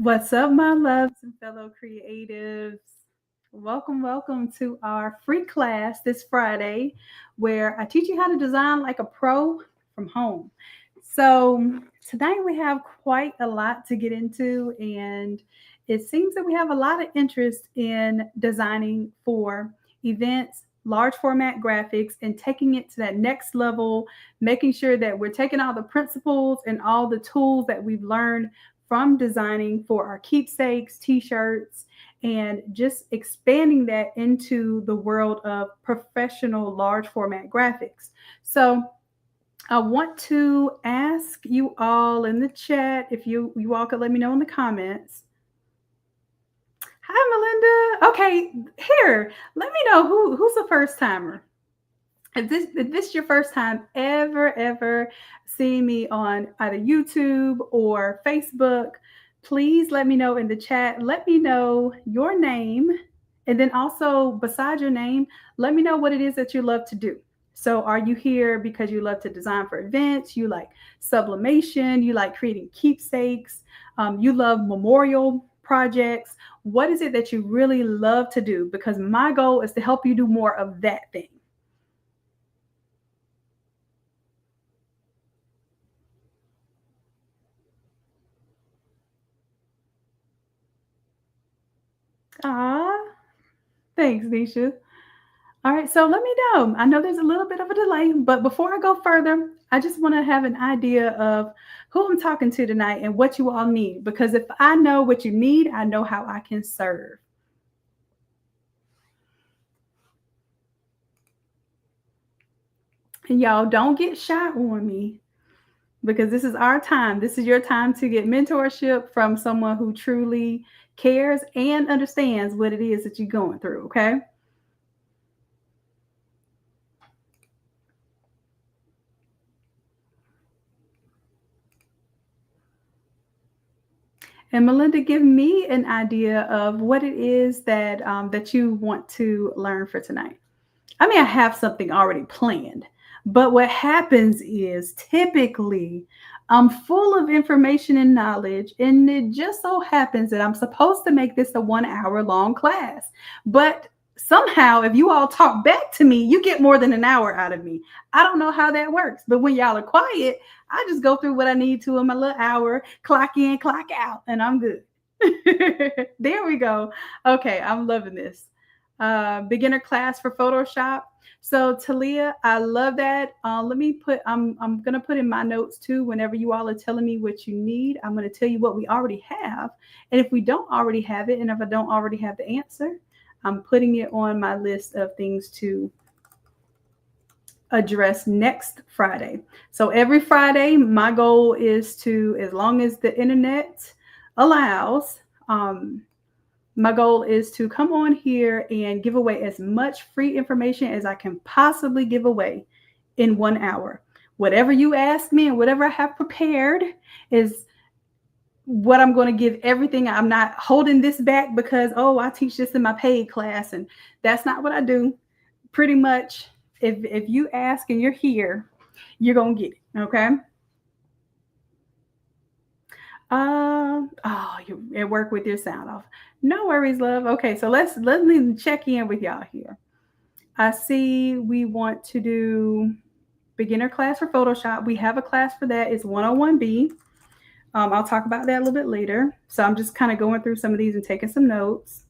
What's up, my loves and fellow creatives? Welcome to our free class this Friday where I teach you how to design like a pro from home. So, tonight we have quite a lot to get into, and it seems that we have a lot of interest in designing for events, large format graphics, and taking it to that next level, making sure that we're taking all the principles and all the tools that we've learned from designing for our keepsakes, t-shirts, and just expanding that into the world of professional large format graphics. So I want to ask you all in the chat if you all could let me know in the comments. Hi, Melinda. Okay, here, let me know who's the first timer. If this is your first time ever seeing me on either YouTube or Facebook, please let me know in the chat. Let me know your name. And then also, beside your name, let me know what it is that you love to do. So, are you here because you love to design for events? You like sublimation? You like creating keepsakes? You love memorial projects? What is it that you really love to do? Because my goal is to help you do more of that thing. Ah, thanks, Nisha. All right, so let me know. I know there's a little bit of a delay, but before I go further, I just want to have an idea of who I'm talking to tonight and what you all need. Because if I know what you need, I know how I can serve. And y'all don't get shy on me because this is our time. This is your time to get mentorship from someone who truly cares and understands what it is that you're going through, okay? And Melinda, give me an idea of what it is that you want to learn for tonight. I mean, I have something already planned, but what happens is typically I'm full of information and knowledge, and it just so happens that I'm supposed to make this a 1 hour long class. But somehow, if you all talk back to me, you get more than an hour out of me. I don't know how that works, but when y'all are quiet, I just go through what I need to in my little hour, clock in, clock out, and I'm good. There we go. Okay, I'm loving this. Beginner class for Photoshop. So Talia, I love that. Let me put. I'm gonna put in my notes too. Whenever you all are telling me what you need, I'm gonna tell you what we already have, and if we don't already have it, and if I don't already have the answer, I'm putting it on my list of things to address next Friday. So every Friday, my goal is to, as long as the internet allows, my goal is to come on here and give away as much free information as I can possibly give away in 1 hour. Whatever you ask me and whatever I have prepared is what I'm going to give everything. I'm not holding this back because, oh, I teach this in my paid class. And that's not what I do. Pretty much, if you ask and you're here, you're going to get it. Okay. You at work with your sound off. No worries, love. Okay, so let me check in with y'all here. I see we want to do beginner class for Photoshop. We have a class for that. It's 101B. I'll talk about that a little bit later. So I'm just kind of going through some of these and taking some notes.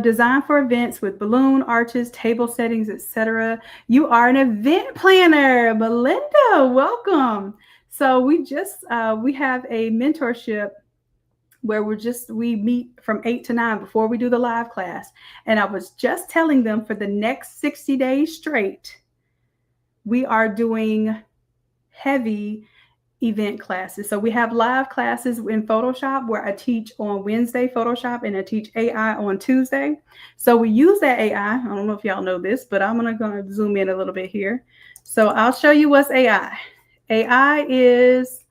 Design for events with balloon arches, table settings, etc. You are an event planner, Belinda. Welcome. So we have a mentorship where we meet from 8 to 9 before we do the live class. And I was just telling them for the next 60 days straight, we are doing heavy event classes. So we have live classes in Photoshop where I teach on Wednesday Photoshop and I teach AI on Tuesday. So we use that AI. I don't know if y'all know this, but I'm gonna zoom in a little bit here. So I'll show you what's AI. AI is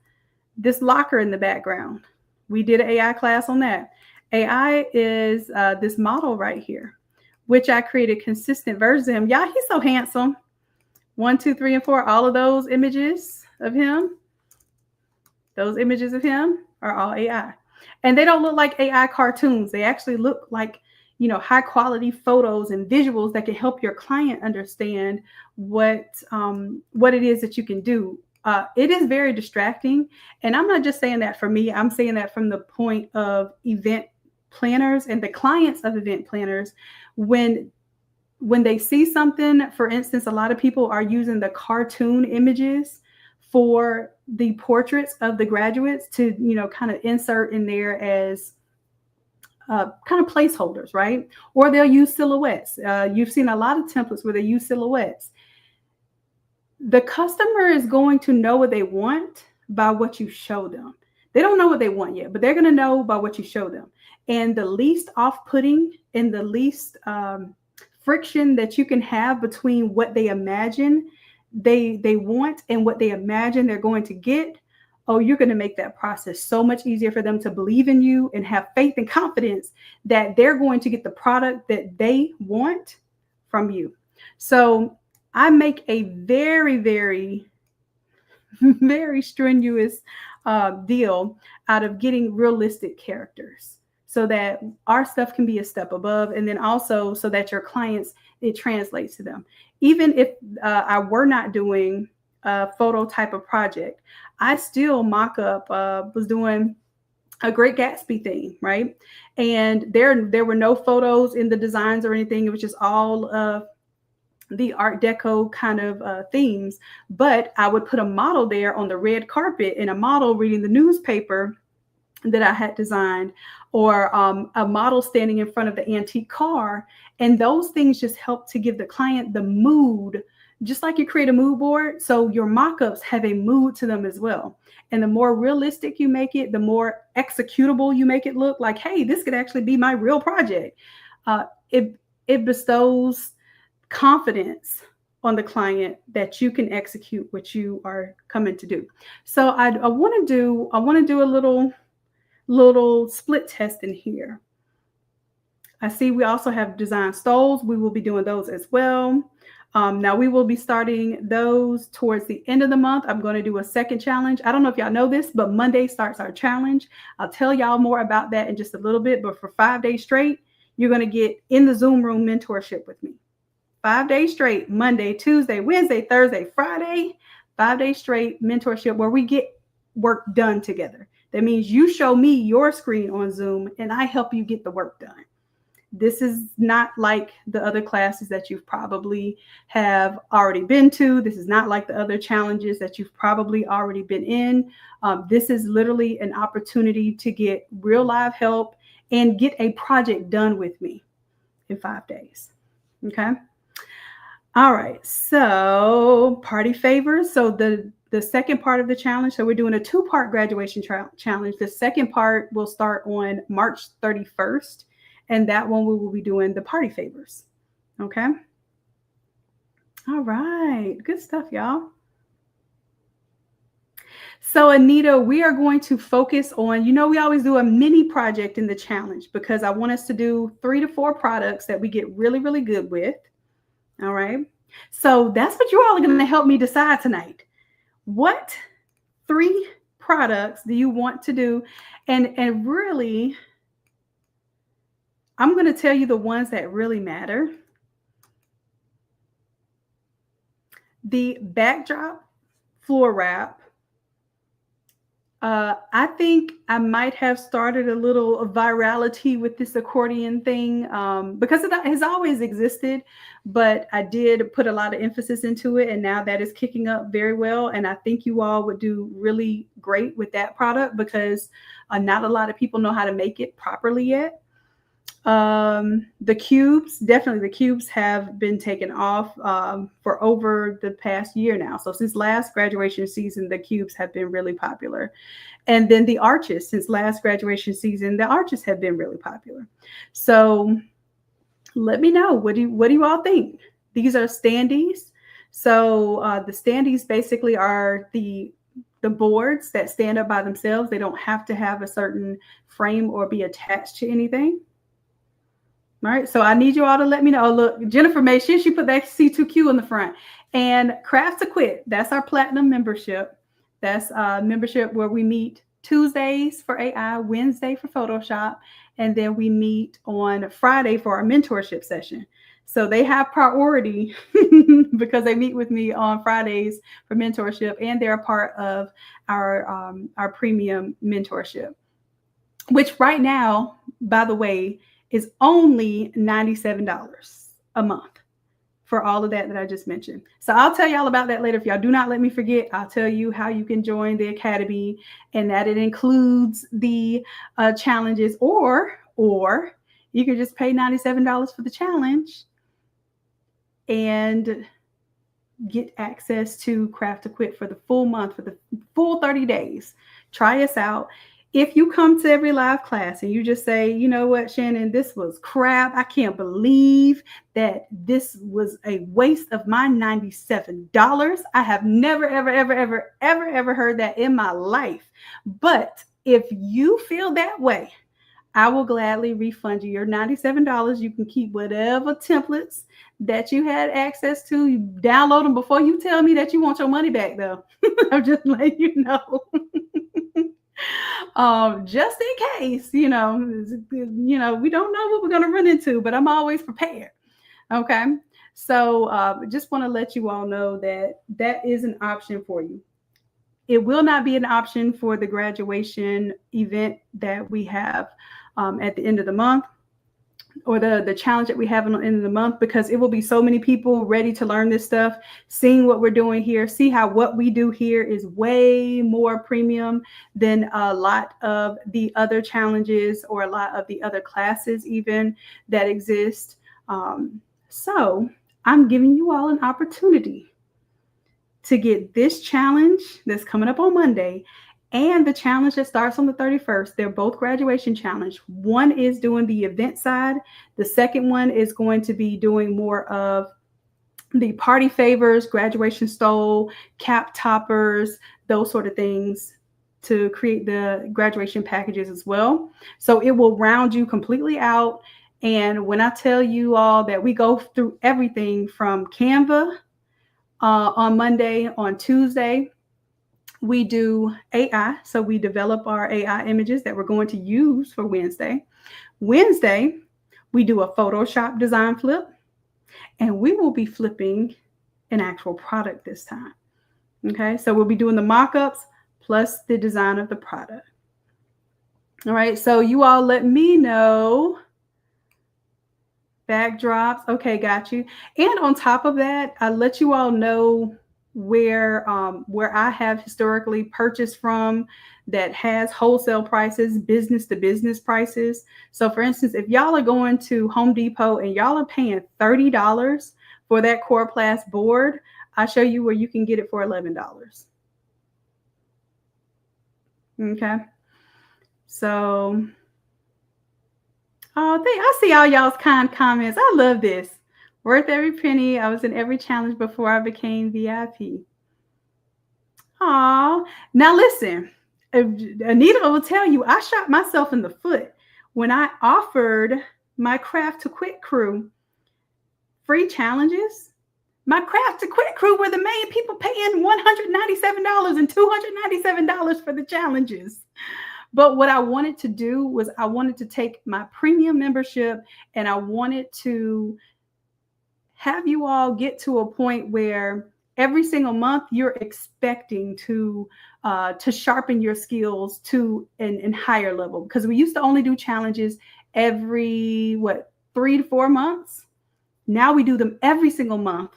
this locker in the background. We did an AI class on that. AI is this model right here, which I created consistent versions of him. Y'all, he's so handsome. 1, 2, 3, and 4, all of those images of him. Those images of him are all AI. And they don't look like AI cartoons. They actually look like, high quality photos and visuals that can help your client understand what it is that you can do. It is very distracting. And I'm not just saying that for me, I'm saying that from the point of event planners and the clients of event planners. When they see something, for instance, a lot of people are using the cartoon images for the portraits of the graduates to, kind of insert in there as kind of placeholders, right? Or they'll use silhouettes. You've seen a lot of templates where they use silhouettes. The customer is going to know what they want by what you show them. They don't know what they want yet, but they're going to know by what you show them. And the least off-putting and the least friction that you can have between what they imagine they want and what they imagine they're going to get, you're going to make that process so much easier for them to believe in you and have faith and confidence that they're going to get the product that they want from you. So I make a very, very, very strenuous deal out of getting realistic characters so that our stuff can be a step above, and then also so that your clients, it translates to them. Even if I were not doing a photo type of project, I still Mockup was doing a Great Gatsby thing, right? And there were no photos in the designs or anything. It was just all the Art Deco kind of themes. But I would put a model there on the red carpet and a model reading the newspaper that I had designed, or a model standing in front of the antique car. And those things just help to give the client the mood, just like you create a mood board. So your mock-ups have a mood to them as well. And the more realistic you make it, the more executable you make it look like, hey, this could actually be my real project. It bestows confidence on the client that you can execute what you are coming to do. So I want to do a little split test in here. I see we also have design stoles. We will be doing those as well. Now we will be starting those towards the end of the month. I'm going to do a second challenge. I don't know if y'all know this, but Monday starts our challenge. I'll tell y'all more about that in just a little bit, but for 5 days straight, you're going to get in the Zoom room mentorship with me. 5 days straight, Monday, Tuesday, Wednesday, Thursday, Friday, 5 days straight mentorship where we get work done together. That means you show me your screen on Zoom and I help you get the work done. This is not like the other classes that you've probably have already been to. This is not like the other challenges that you've probably already been in. This is literally an opportunity to get real live help and get a project done with me in 5 days. Okay. All right. So party favors. So the second part of the challenge, so we're doing a 2-part graduation challenge. The second part will start on March 31st. And that one we will be doing the party favors. Okay. All right. Good stuff, y'all. So Anita, we are going to focus on, we always do a mini project in the challenge because I want us to do 3 to 4 products that we get really, really good with. All right. So that's what you all are going to help me decide tonight. What 3 products do you want to do? And really, I'm going to tell you the ones that really matter. The backdrop floor wrap. I think I might have started a little virality with this accordion thing because it has always existed, but I did put a lot of emphasis into it, and now that is kicking up very well. And I think you all would do really great with that product because not a lot of people know how to make it properly yet. The cubes, definitely the cubes have been taken off for over the past year now. So since last graduation season, the cubes have been really popular. And then the arches, since last graduation season, the arches have been really popular. So let me know, what do you all think? These are standees. So the standees basically are the boards that stand up by themselves. They don't have to have a certain frame or be attached to anything. All right, so I need you all to let me know. Oh, look, Jennifer made sure she put that C2Q in the front. And Crafts to Quit, that's our platinum membership. That's a membership where we meet Tuesdays for AI, Wednesday for Photoshop, and then we meet on Friday for our mentorship session. So they have priority because they meet with me on Fridays for mentorship, and they're a part of our premium mentorship, which right now, by the way, is only $97 a month for all of that I just mentioned. So I'll tell y'all about that later. If y'all do not let me forget, I'll tell you how you can join the academy, and that it includes the challenges, or you can just pay $97 for the challenge and get access to Craft to Quit for the full month, for the full 30 days. Try us out. If you come to every live class and you just say, you know what, Shanon, this was crap. I can't believe that this was a waste of my $97. I have never, ever, ever, ever, ever, ever heard that in my life. But if you feel that way, I will gladly refund you your $97. You can keep whatever templates that you had access to. You download them before you tell me that you want your money back, though. I'm just letting you know. Just in case, we don't know what we're going to run into, but I'm always prepared. Okay. So just want to let you all know that that is an option for you. It will not be an option for the graduation event that we have at the end of the month, or the challenge that we have at the end of the month, because it will be so many people ready to learn this stuff, seeing what we're doing here, see how what we do here is way more premium than a lot of the other challenges or a lot of the other classes even that exist. So I'm giving you all an opportunity to get this challenge that's coming up on Monday and the challenge that starts on the 31st. They're both graduation challenge. One is doing the event side. The second one is going to be doing more of the party favors, graduation stole, cap toppers, those sort of things, to create the graduation packages as well. So it will round you completely out. And when I tell you all that we go through everything from Canva on Monday, on Tuesday, we do AI. So we develop our AI images that we're going to use for Wednesday. Wednesday, we do a Photoshop design flip, and we will be flipping an actual product this time. Okay, so we'll be doing the mock-ups plus the design of the product. All right, so you all let me know. Backdrops. Okay, got you. And on top of that, I let you all know where I have historically purchased from that has wholesale prices, business to business prices. So for instance, if y'all are going to Home Depot and y'all are paying $30 for that Core Plus board, I'll show you where you can get it for $11. Okay. So I see all y'all's kind comments. I love this. Worth every penny. I was in every challenge before I became VIP. Aw. Now listen, Anita will tell you I shot myself in the foot when I offered my Craft to Quit crew free challenges. My Craft to Quit crew were the main people paying $197 and $297 for the challenges. But what I wanted to do was I wanted to take my premium membership and I wanted to have you all get to a point where every single month you're expecting to sharpen your skills to an higher level. Because we used to only do challenges every 3 to 4 months. Now we do them every single month.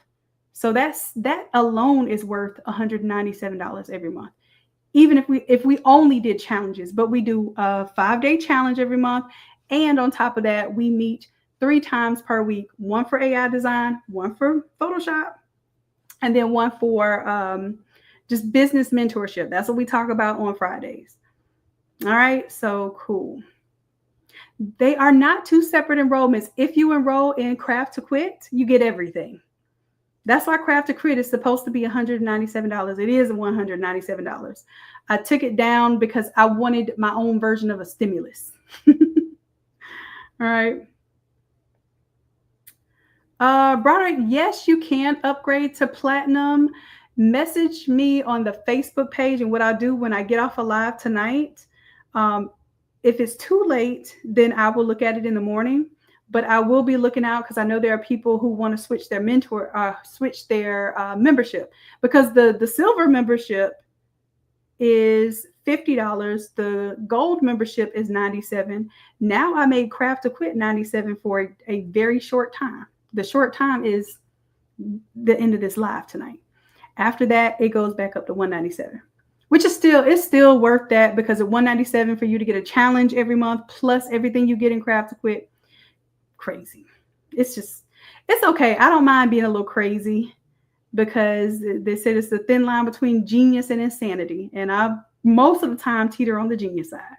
So that alone is worth $197 every month. Even if we only did challenges, but we do a 5-day challenge every month. And on top of that, we meet 3 times per week, one for AI design, one for Photoshop, and then one for just business mentorship. That's what we talk about on Fridays. All right, so cool. They are not 2 separate enrollments. If you enroll in Craft to Quit, you get everything. That's why Craft to Quit is supposed to be $197. It is $197. I took it down because I wanted my own version of a stimulus. All right. Broderick, yes, you can upgrade to platinum. message me on the Facebook page. And what I'll do when I get off a live tonight, if it's too late, then I will look at it in the morning. But I will be looking out because I know there are people who want to switch their membership, because the silver membership is $50. The gold membership is $97. Now I made Craft to Quit $97 for a very short time. The short time is the end of this live tonight. After that, it goes back up to $197, which is still worth that, because at $197 for you to get a challenge every month plus everything you get in Craft to Quit, crazy. It's okay. I don't mind being a little crazy, because they said it's the thin line between genius and insanity, and I most of the time teeter on the genius side.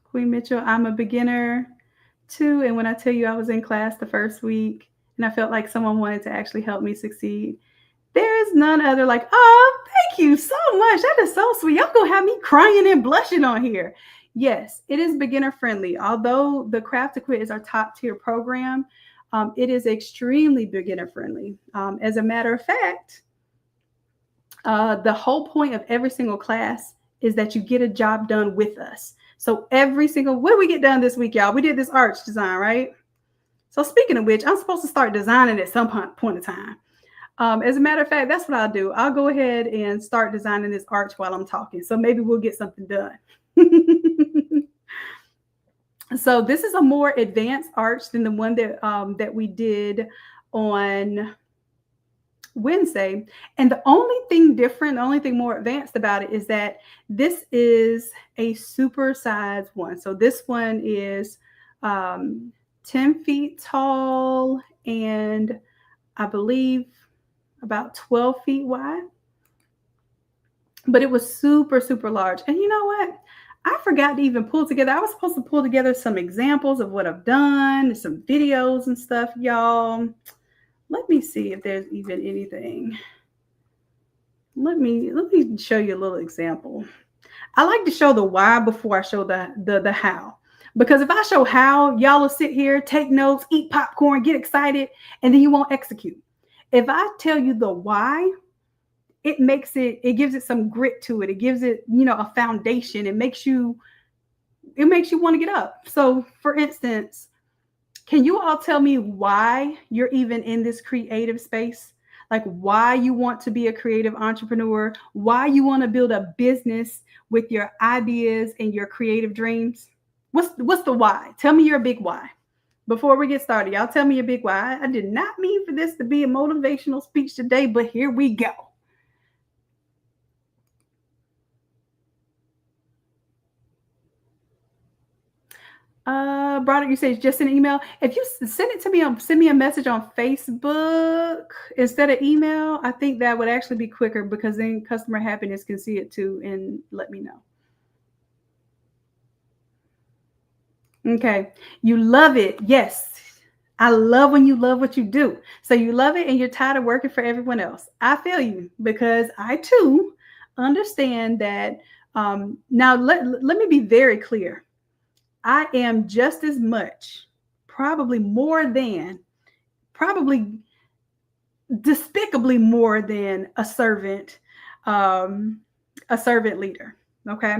Queen Mitchell, I'm a beginner too, and when I tell you I was in class the first week and I felt like someone wanted to actually help me succeed, there is none other like, oh, thank you so much. That is so sweet. Y'all gonna have me crying and blushing on here. Yes, it is beginner friendly. Although the Craft to Quit is our top tier program, it is extremely beginner friendly. As a matter of fact, the whole point of every single class is that you get a job done with us. So what did we get done this week, y'all? We did this arch design, right? So speaking of which, I'm supposed to start designing at some point in time. As a matter of fact, that's what I'll do. I'll go ahead and start designing this arch while I'm talking. So maybe we'll get something done. So this is a more advanced arch than the one that we did on Wednesday. And the only thing different, the only thing more advanced about it is that this is a super size one. So this one is 10 feet tall and I believe about 12 feet wide. But it was super, super large. And you know what? I forgot to even pull together. I was supposed to pull together some examples of what I've done, some videos and stuff, y'all. Let me see if there's even anything. Let me show you a little example. I like to show the why before I show the how. Because if I show how, y'all will sit here, take notes, eat popcorn, get excited, and then you won't execute. If I tell you the why, it gives it some grit to it. It gives it, a foundation. It makes you want to get up. So for instance, can you all tell me why you're even in this creative space? Like why you want to be a creative entrepreneur, why you want to build a business with your ideas and your creative dreams? What's the why? Tell me your big why. Before we get started, y'all tell me your big why. I did not mean for this to be a motivational speech today, but here we go. Broderick, you say just an email. If you send it to me, send me a message on Facebook instead of email, I think that would actually be quicker, because then customer happiness can see it too and let me know. Okay. You love it. Yes. I love when you love what you do. So you love it and you're tired of working for everyone else. I feel you, because I too understand that. Now let me be very clear. I am just as much, probably despicably more than a servant leader. Okay.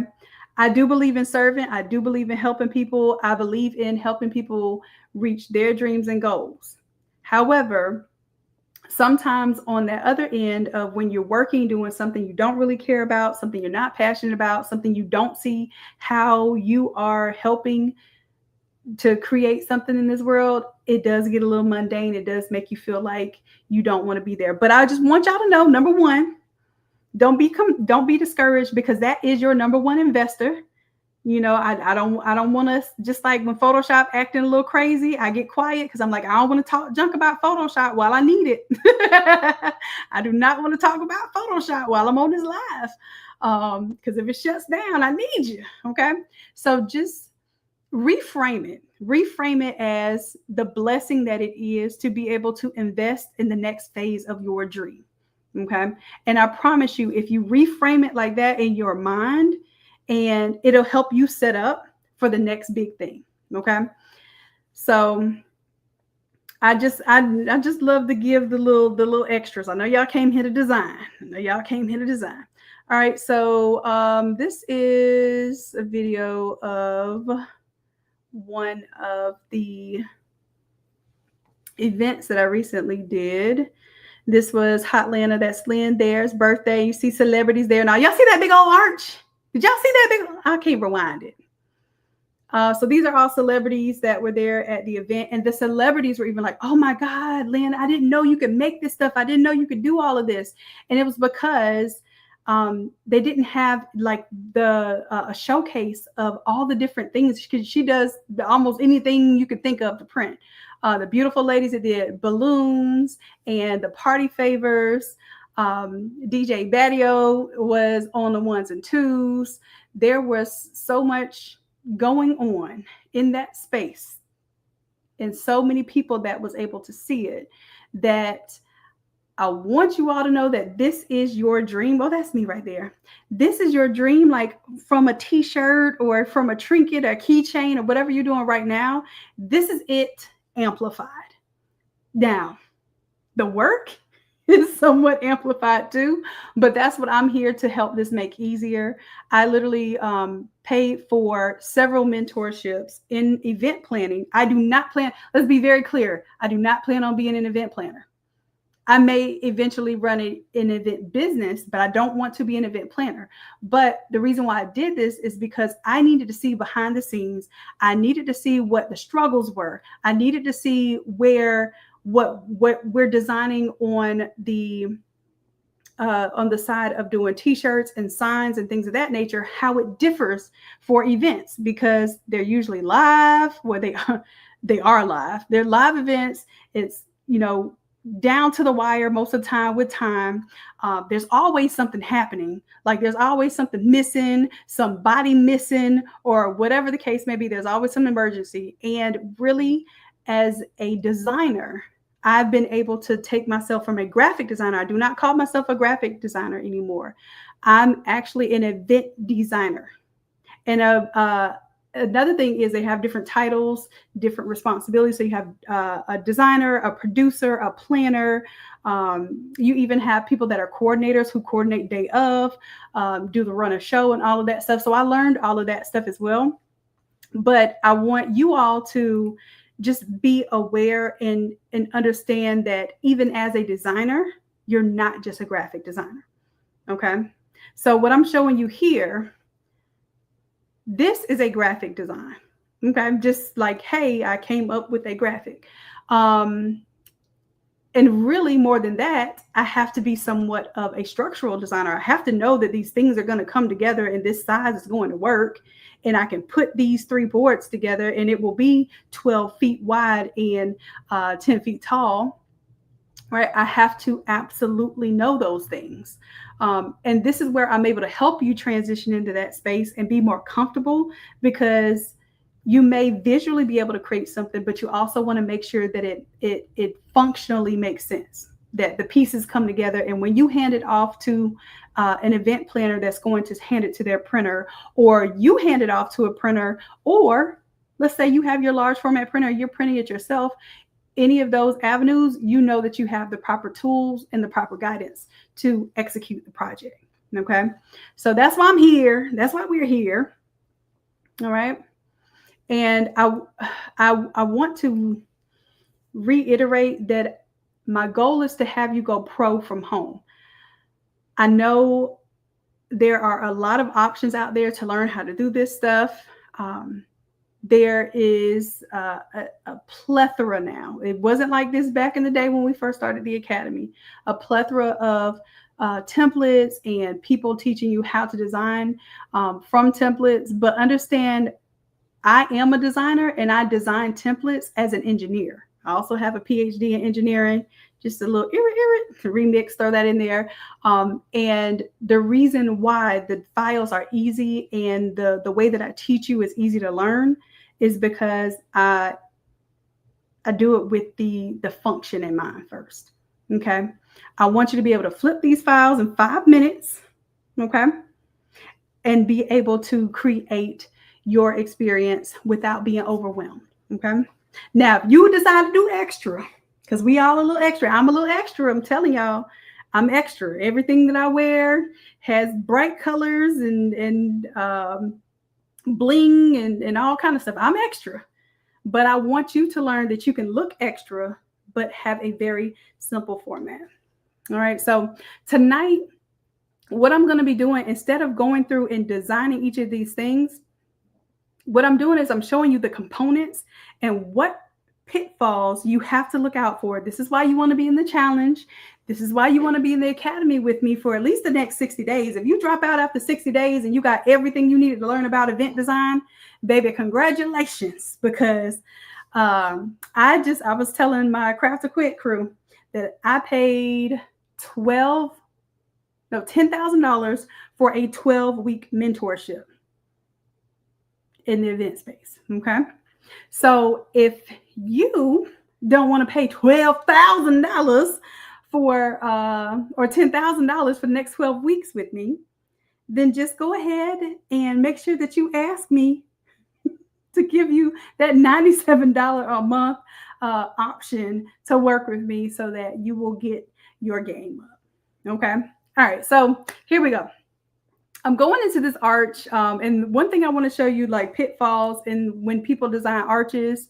I do believe in serving. I do believe in helping people. I believe in helping people reach their dreams and goals. However, sometimes on that other end of when you're working, doing something you don't really care about, something you're not passionate about, something you don't see how you are helping to create something in this world, it does get a little mundane. It does make you feel like you don't want to be there. But I just want y'all to know, number one, don't be discouraged, because that is your number one investor. I don't want to, just like when Photoshop acting a little crazy, I get quiet because I'm like, I don't want to talk junk about Photoshop while I need it. I do not want to talk about Photoshop while I'm on this live. Because if it shuts down, I need you. Okay. So just reframe it as the blessing that it is to be able to invest in the next phase of your dream. Okay. And I promise you, if you reframe it like that in your mind, and it'll help you set up for the next big thing. Okay. So I just love to give the little extras. I know y'all came here to design. All right, so this is a video of one of the events that I recently did. This was Hotlanta. That's Lynn there's birthday. You see celebrities there. Now, y'all see that big old arch? Did y'all see that big? I can't rewind it. So these are all celebrities that were there at the event. And the celebrities were even like, oh my God, Lynn, I didn't know you could make this stuff. I didn't know you could do all of this. And it was because they didn't have like the a showcase of all the different things. She does almost anything you could think of to print. The beautiful ladies that did balloons and the party favors. DJ Badio was on the ones and twos. There was so much going on in that space and so many people that was able to see it that I want you all to know that this is your dream. Oh, that's me right there. This is your dream, like from a t-shirt or from a trinket or keychain or whatever you're doing right now. This is it amplified. Now, the work is somewhat amplified too, but that's what I'm here to help this make easier. I literally paid for several mentorships in event planning. I do not plan, let's be very clear, I do not plan on being an event planner. I may eventually run an event business, but I don't want to be an event planner. But the reason why I did this is because I needed to see behind the scenes. I needed to see what the struggles were. I needed to see what we're designing on the side of doing t-shirts and signs and things of that nature, how it differs for events, because they're usually live. Well, they are live. They're live events. It's, down to the wire most of the time with time. There's always something happening. Like there's always something missing, somebody missing, or whatever the case may be. There's always some emergency. And really, as a designer, I've been able to take myself from a graphic designer. I do not call myself a graphic designer anymore. I'm actually an event designer. And another thing is they have different titles, different responsibilities. So you have a designer, a producer, a planner. You even have people that are coordinators who coordinate day of, do the run of show and all of that stuff. So I learned all of that stuff as well. But I want you all to just be aware and understand that even as a designer, you're not just a graphic designer. Okay. So what I'm showing you here, this is a graphic design. Okay. Just like, hey, I came up with a graphic. And really more than that, I have to be somewhat of a structural designer. I have to know that these things are going to come together and this size is going to work. And I can put these 3 boards together and it will be 12 feet wide and 10 feet tall. Right? I have to absolutely know those things. And this is where I'm able to help you transition into that space and be more comfortable, because you may visually be able to create something, but you also want to make sure that it functionally makes sense, that the pieces come together. And when you hand it off to an event planner that's going to hand it to their printer, or you hand it off to a printer, or let's say you have your large format printer, you're printing it yourself, any of those avenues, you know that you have the proper tools and the proper guidance to execute the project. Okay. So that's why I'm here. That's why we're here. All right. And I want to reiterate that my goal is to have you go pro from home. I know there are a lot of options out there to learn how to do this stuff. There is a plethora now. It wasn't like this back in the day when we first started the Academy. A plethora of templates and people teaching you how to design from templates. But understand, I am a designer and I design templates as an engineer. I also have a PhD in engineering. Just a little remix, throw that in there. And the reason why the files are easy and the way that I teach you is easy to learn is because I do it with the function in mind first. Okay. I want you to be able to flip these files in 5 minutes. Okay. And be able to create your experience without being overwhelmed. Okay. Now, if you decide to do extra, because we all a little extra, I'm a little extra. I'm telling y'all, I'm extra. Everything that I wear has bright colors and bling and all kind of stuff. I'm extra, but I want you to learn that you can look extra, but have a very simple format. All right. So tonight, what I'm going to be doing, instead of going through and designing each of these things, what I'm doing is I'm showing you the components and what pitfalls you have to look out for. This is why you want to be in the challenge. This is why you want to be in the academy with me for at least the next 60 days. If you drop out after 60 days and you got everything you needed to learn about event design, baby, congratulations. Because I was telling my Craft to Quit crew that I paid $10,000 for a 12-week mentorship in the event space. Okay. So if you don't want to pay $12,000 for or $10,000 for the next 12 weeks with me, then just go ahead and make sure that you ask me to give you that $97 a month option to work with me so that you will get your game up. Okay. All right. So here we go. I'm going into this arch, and one thing I want to show you, like pitfalls, and when people design arches,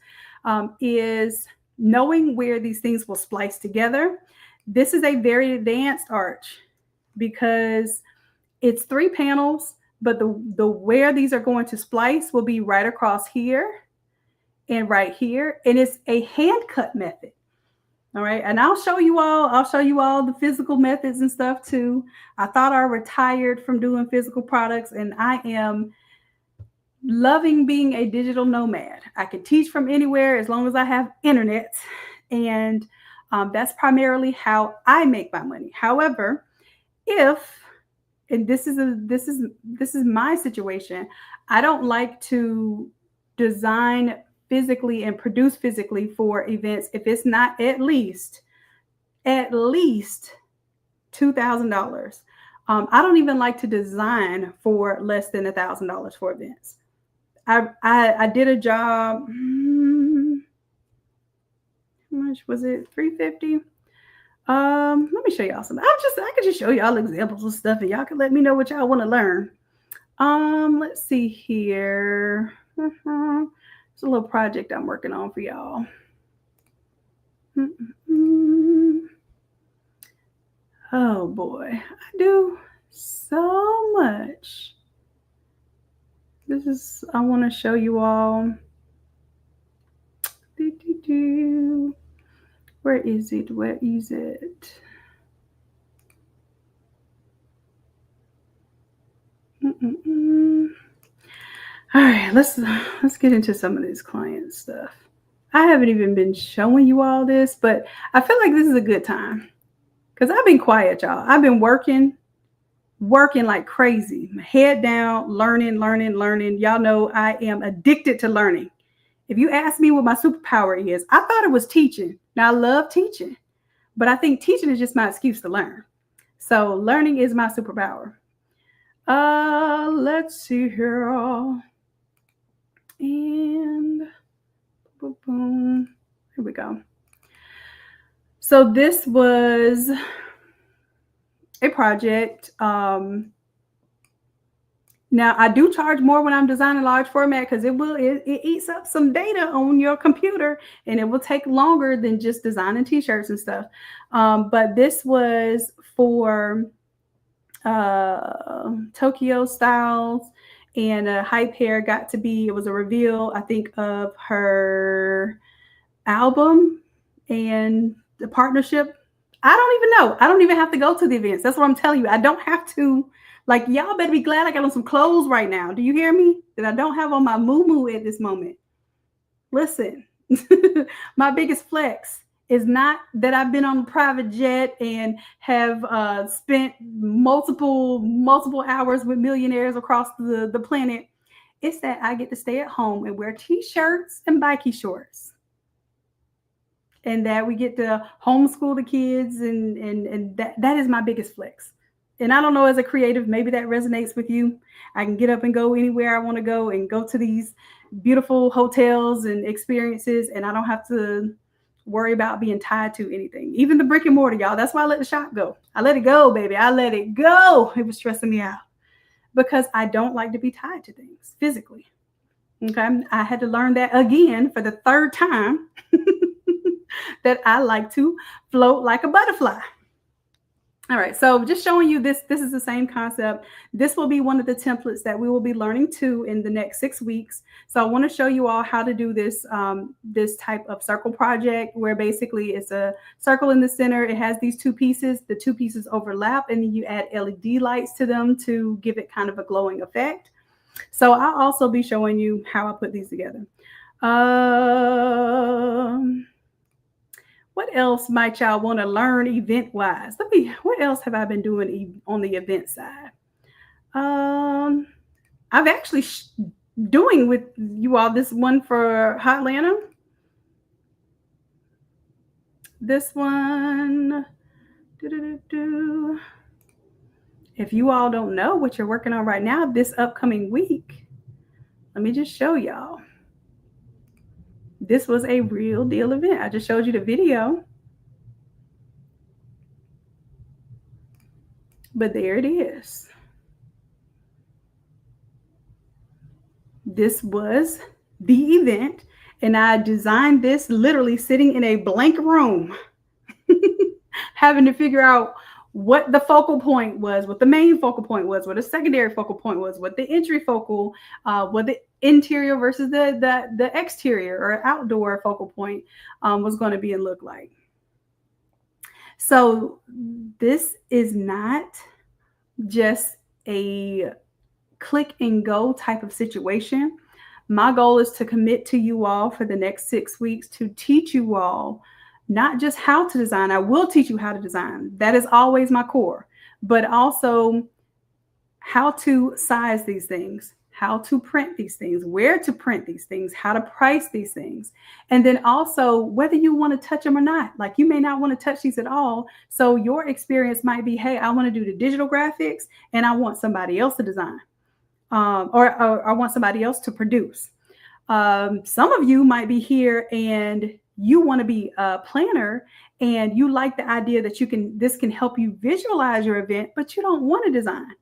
is knowing where these things will splice together. This is a very advanced arch because it's 3 panels, but the where these are going to splice will be right across here and right here, and it's a hand cut method. All right. And I'll show you all the physical methods and stuff too. I thought I retired from doing physical products, and I am loving being a digital nomad. I can teach from anywhere as long as I have internet. And that's primarily how I make my money. However, and this is my situation, I don't like to design physically and produce physically for events if it's not at least $2,000. I don't even like to design for less than $1,000 for events. I did a job. How much was it? $350. Let me show y'all something. I could just show y'all examples of stuff, and y'all can let me know what y'all want to learn. Let's see here. It's a little project I'm working on for y'all. Oh boy, I do so much. I want to show you all. Where is it? Where is it? All right, let's get into some of this client stuff. I haven't even been showing you all this, but I feel like this is a good time because I've been quiet, y'all. I've been working like crazy, my head down, learning. Y'all know I am addicted to learning. If you ask me what my superpower is, I thought it was teaching. Now, I love teaching, but I think teaching is just my excuse to learn. So learning is my superpower. Let's see here. And boom, boom. Here we go. So this was a project. Now I do charge more when I'm designing large format because it eats up some data on your computer, and it will take longer than just designing t-shirts and stuff. But this was for Tokyo Styles, and Hype Hair it was a reveal, I think, of her album and the partnership. I don't even know. I don't even have to go to the events. That's what I'm telling you. I don't have to. Like, y'all better be glad I got on some clothes right now. Do you hear me? That I don't have on my moo-moo at this moment. Listen, my biggest flex is not that I've been on a private jet and have spent multiple hours with millionaires across the planet. It's that I get to stay at home and wear t-shirts and bikie shorts. And that we get to homeschool the kids, and that is my biggest flex. And I don't know, as a creative, maybe that resonates with you. I can get up and go anywhere I want to go and go to these beautiful hotels and experiences, and I don't have to worry about being tied to anything. Even the brick and mortar, y'all. That's why I let the shop go. I let it go, baby. I let it go. It was stressing me out because I don't like to be tied to things physically. Okay. I had to learn that again for the third time that I like to float like a butterfly. All right, so just showing you this. This is the same concept. This will be one of the templates that we will be learning too in the next 6 weeks. So I want to show you all how to do this this type of circle project, where basically it's a circle in the center. It has these two pieces. The two pieces overlap, and then you add LED lights to them to give it kind of a glowing effect. So I'll also be showing you how I put these together. What else might y'all want to learn event wise? What else have I been doing on the event side? I've actually doing with you all this one for Hotlanta. This one. If you all don't know what you're working on right now, this upcoming week, let me just show y'all. This was a real deal event. I just showed you the video. But there it is. This was the event, and I designed this literally sitting in a blank room, having to figure out what the focal point was, what the main focal point was, what the secondary focal point was, what the entry focal, what the interior versus the exterior or outdoor focal point was going to be and look like. So this is not just a click and go type of situation. My goal is to commit to you all for the next 6 weeks to teach you all not just how to design. I will teach you how to design. That is always my core, but also how to size these things, how to print these things, where to print these things, how to price these things. And then also whether you want to touch them or not. Like, you may not want to touch these at all. So your experience might be, hey, I want to do the digital graphics and I want somebody else to design. Or I want somebody else to produce. Some of you might be here and you want to be a planner and you like the idea that this can help you visualize your event, but you don't want to design,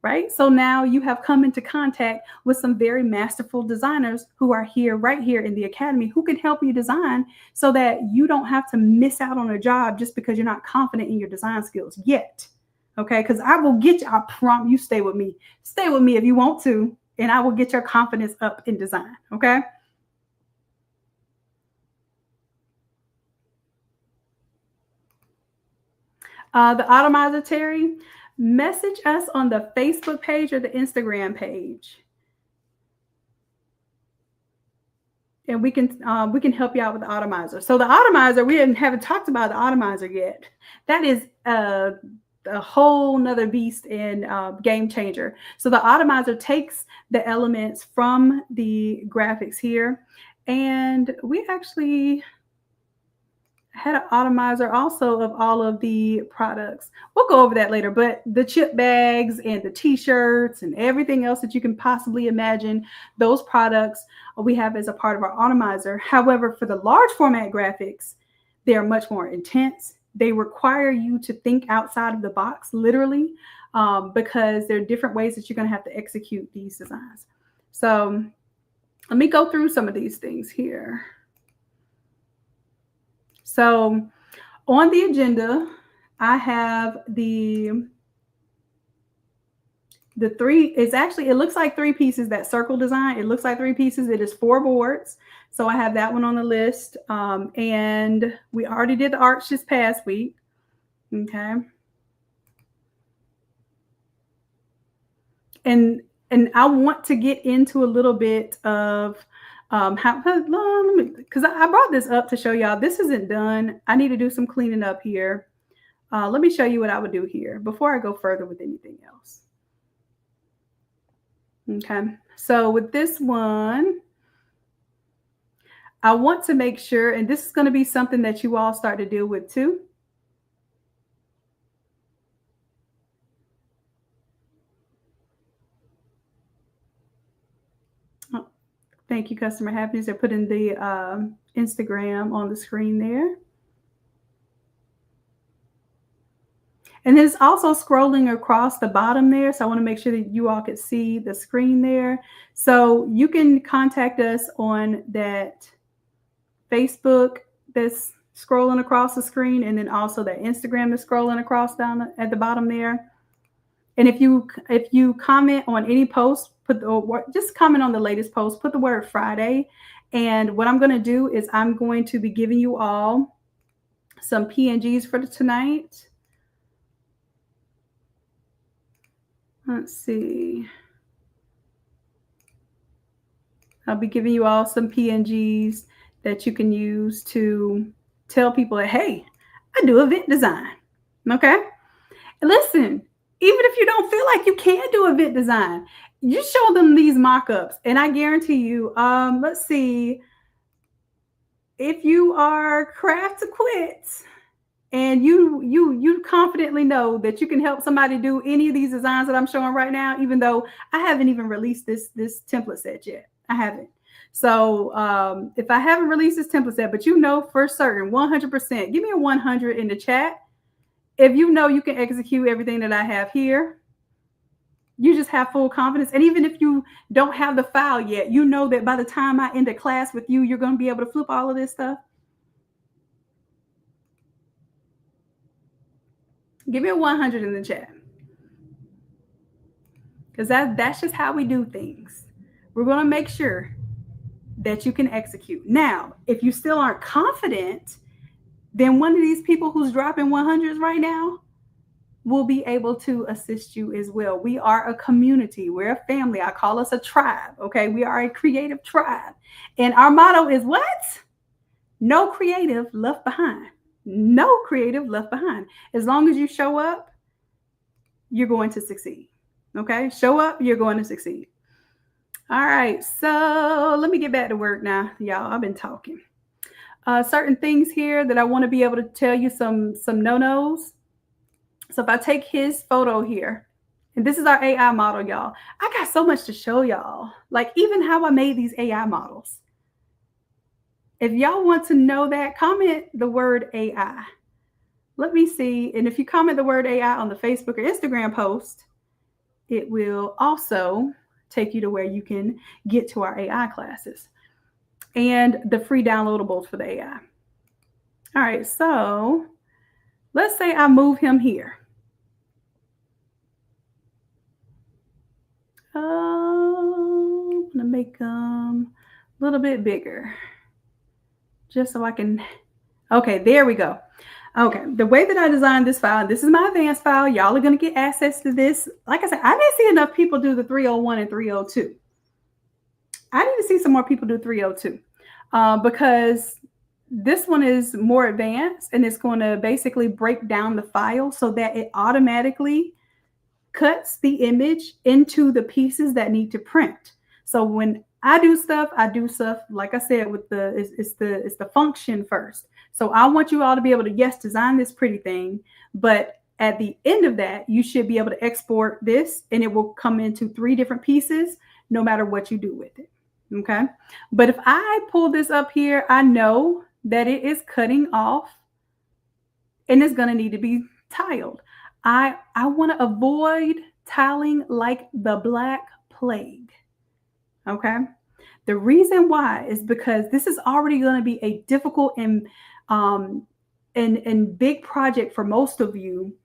right? So now you have come into contact with some very masterful designers who are here, right here in the academy, who can help you design so that you don't have to miss out on a job just because you're not confident in your design skills yet. Okay, because I will get you, I promise you, stay with me. Stay with me if you want to, and I will get your confidence up in design. Okay. The Automizer, Terry, message us on the Facebook page or the Instagram page, and we can help you out with the Automizer. So the Automizer, we haven't talked about the Automizer yet. That is a whole nother beast and game changer. So the Automizer takes the elements from the graphics here, and we actually had an Automizer also of all of the products. We'll go over that later, but the chip bags and the t-shirts and everything else that you can possibly imagine, those products we have as a part of our Automizer. However, for the large format graphics, they're much more intense. They require you to think outside of the box, literally, because there are different ways that you're going to have to execute these designs. So let me go through some of these things here. So on the agenda, I have the three. It looks like 3 pieces, that circle design. It looks like 3 pieces. It is 4 boards. So I have that one on the list. And we already did the arch this past week. Okay. And I want to get into a little bit of because I brought this up to show y'all this isn't done. I need to do some cleaning up here. Let me show you what I would do here before I go further with anything else. Okay, so with this one, I want to make sure, and this is going to be something that you all start to deal with too. Thank you, customer happiness. They're putting the Instagram on the screen there. And it's also scrolling across the bottom there. So I want to make sure that you all could see the screen there. So you can contact us on that Facebook that's scrolling across the screen, and then also that Instagram that's scrolling across down at the bottom there. And if you comment on any post, just comment on the latest post, put the word Friday. And what I'm going to do is I'm going to be giving you all some PNGs for tonight. Let's see. I'll be giving you all some PNGs that you can use to tell people that, hey, I do event design. Okay. And listen, even if you don't feel like you can do event design, you show them these mock-ups, and I guarantee you, let's see, if you are craft to quit and you confidently know that you can help somebody do any of these designs that I'm showing right now, even though I haven't even released this template set yet. I haven't. So if I haven't released this template set, but you know for certain, 100%, give me a 100 in the chat. If you know you can execute everything that I have here, you just have full confidence. And even if you don't have the file yet, you know that by the time I end a class with you, you're going to be able to flip all of this stuff. Give me a 100 in the chat. Because that's just how we do things. We're going to make sure that you can execute. Now, if you still aren't confident, then one of these people who's dropping 100s right now will be able to assist you as well. We are a community. We're a family. I call us a tribe. Okay. We are a creative tribe. And our motto is what? No creative left behind. No creative left behind. As long as you show up, you're going to succeed. Okay. Show up, you're going to succeed. All right. So let me get back to work now. Y'all, I've been talking. Certain things here that I want to be able to tell you some no-nos. So if I take his photo here, and this is our AI model, y'all. I got so much to show y'all. Like even how I made these AI models. If y'all want to know that, comment the word AI. Let me see. And if you comment the word AI on the Facebook or Instagram post, it will also take you to where you can get to our AI classes and the free downloadables for the AI. All right, so let's say I move him here. I'm gonna make him a little bit bigger just so I can, okay, there we go. Okay, the way that I designed this file, this is my advanced file. Y'all are gonna get access to this. Like I said, I didn't see enough people do the 301 and 302. I need to see some more people do 302 because this one is more advanced and it's going to basically break down the file so that it automatically cuts the image into the pieces that need to print. So when I do stuff, like I said, with it's the function first. So I want you all to be able to, yes, design this pretty thing, but at the end of that, you should be able to export this and it will come into 3 different pieces, no matter what you do with it. Okay. But if I pull this up here, I know that it is cutting off and it's going to need to be tiled. I want to avoid tiling like the Black Plague. Okay. The reason why is because this is already going to be a difficult and big project for most of you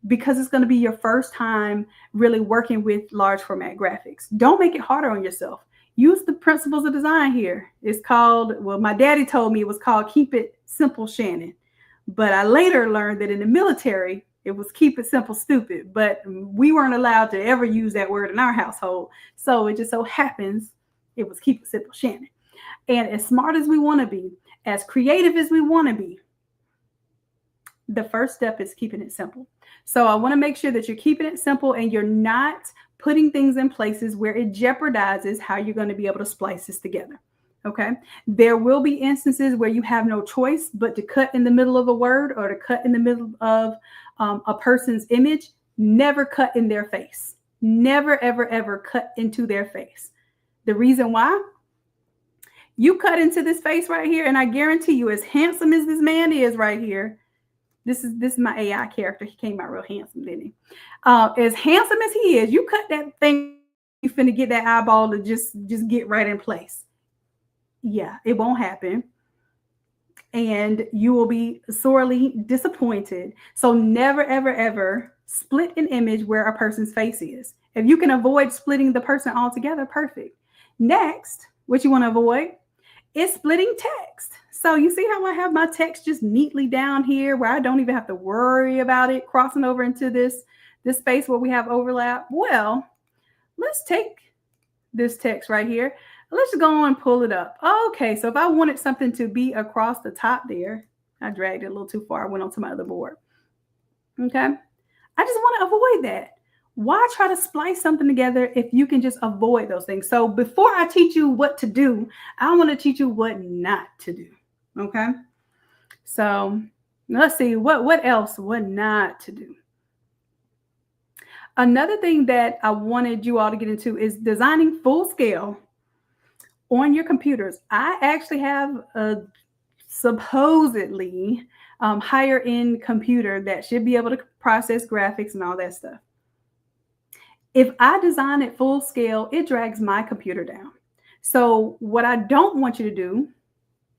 because it's going to be your first time really working with large format graphics. Don't make it harder on yourself. Use the principles of design here. It's called, well, my daddy told me it was called Keep It Simple, Shanon. But I later learned that in the military, it was Keep It Simple, Stupid. But we weren't allowed to ever use that word in our household. So it just so happens it was Keep It Simple, Shanon. And as smart as we want to be, as creative as we want to be, the first step is keeping it simple. So I want to make sure that you're keeping it simple and you're not putting things in places where it jeopardizes how you're going to be able to splice this together. Okay. There will be instances where you have no choice but to cut in the middle of a word or to cut in the middle of a person's image. Never cut in their face. Never, ever, ever cut into their face. The reason why You cut into this face right here, and I guarantee you, as handsome as this man is right here, this is my AI character. He came out real handsome, didn't he? As handsome as he is, you cut that thing, you finna get that eyeball to just get right in place. Yeah, it won't happen, and you will be sorely disappointed. So never, ever, ever split an image where a person's face is. If you can avoid splitting the person altogether, perfect. Next, what you want to avoid is splitting text. So you see how I have my text just neatly down here where I don't even have to worry about it crossing over into this space where we have overlap. Well, let's take this text right here. Let's just go on and pull it up. Okay, so if I wanted something to be across the top there, I dragged it a little too far. I went onto my other board. Okay, I just want to avoid that. Why try to splice something together if you can just avoid those things? So before I teach you what to do, I want to teach you what not to do. Okay, so let's see what else, what not to do. Another thing that I wanted you all to get into is designing full scale on your computers. I actually have a supposedly higher end computer that should be able to process graphics and all that stuff. If I design it full scale, it drags my computer down. So what I don't want you to do,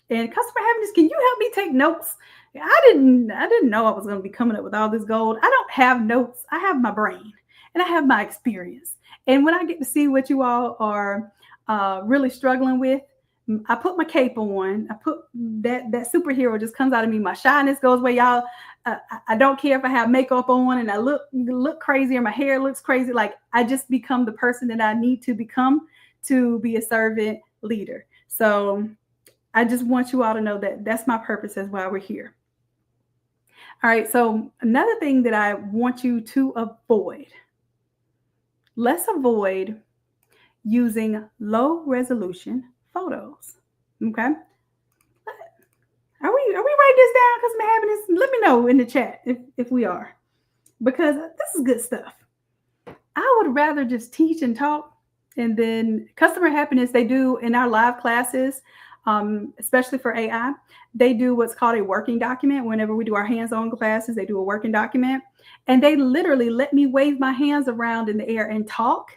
and customer happiness, can you help me take notes? I didn't know I was going to be coming up with all this gold. I don't have notes. I have my brain and I have my experience. And when I get to see what you all are really struggling with, I put my cape on. I put that superhero just comes out of me. My shyness goes away, y'all. I don't care if I have makeup on and I look crazy or my hair looks crazy. Like I just become the person that I need to become to be a servant leader. So I just want you all to know that that's my purpose as why we're here. All right. So another thing that I want you to avoid, let's avoid using low resolution photos. Okay. Are we writing this down? Customer happiness? Let me know in the chat if we are, because this is good stuff. I would rather just teach and talk, and then customer happiness, they do in our live classes, especially for AI, they do what's called a working document. Whenever we do our hands-on classes, they do a working document, and they literally let me wave my hands around in the air and talk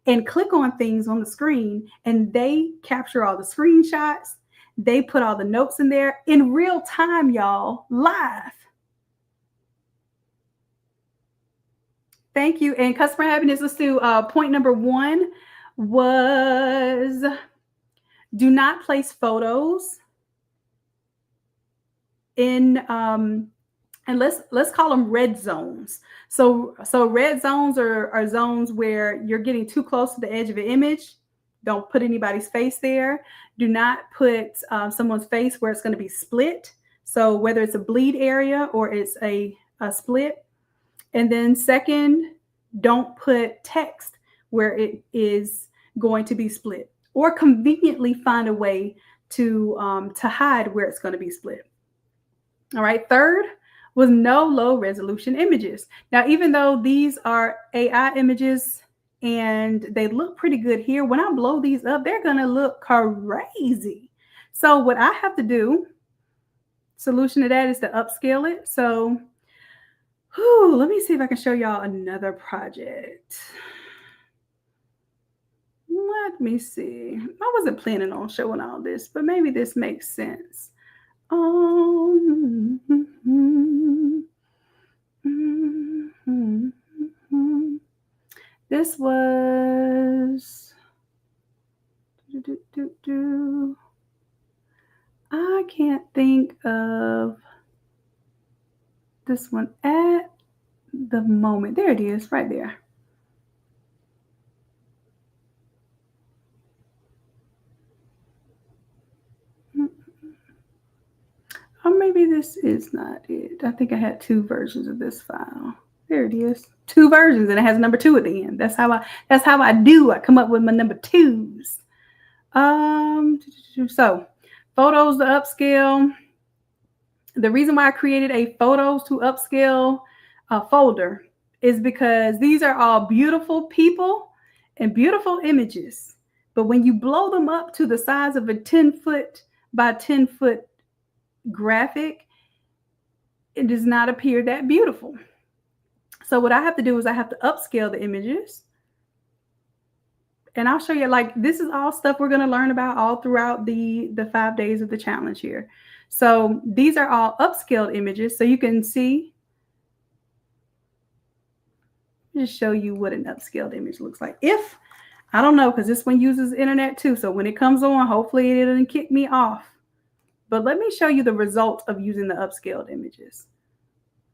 and click on things on the screen, and they capture all the screenshots. They put all the notes in there in real time, y'all, live. Thank you. And customer happiness, let's do point number 1 was do not place photos in and let's call them red zones. So red zones are zones where you're getting too close to the edge of an image. Don't put anybody's face there. Do not put someone's face where it's going to be split. So whether it's a bleed area or it's a split. And then second, don't put text where it is going to be split, or conveniently find a way to hide where it's going to be split. All right. Third was no low resolution images. Now, even though these are AI images and they look pretty good here, when I blow these up, they're going to look crazy. So what I have to do, solution to that, is to upscale it. So let me see if I can show y'all another project. Let me see. I wasn't planning on showing all this, but maybe this makes sense. This was I can't think of this one at the moment. There it is, right there. Or maybe this is not it. I think I had 2 versions of this file. There it is. 2 versions, and it has number 2 at the end. That's how I do. I come up with my number 2s. So photos to upscale. The reason why I created a photos to upscale folder is because these are all beautiful people and beautiful images, But when you blow them up to the size of a 10-foot by 10-foot graphic, it does not appear that beautiful. So what I have to do is I have to upscale the images. And I'll show you, like, this is all stuff we're going to learn about all throughout the 5 days of the challenge here. So these are all upscaled images. So you can see, just show you what an upscaled image looks like. If, I don't know, because this one uses internet too. So when it comes on, hopefully it doesn't kick me off. But let me show you the result of using the upscaled images.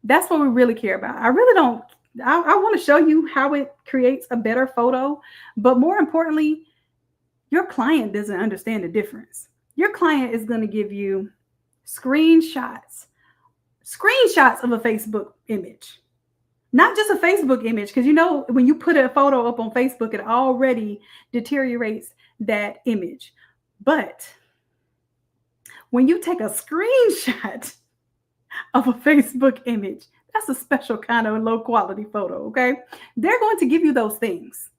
That's what we really care about. I really don't, I want to show you how it creates a better photo. But more importantly, your client doesn't understand the difference. Your client is going to give you screenshots of a Facebook image. Not just a Facebook image, because you know when you put a photo up on Facebook, it already deteriorates that image. But when you take a screenshot of a Facebook image, that's a special kind of low quality photo, okay? They're going to give you those things.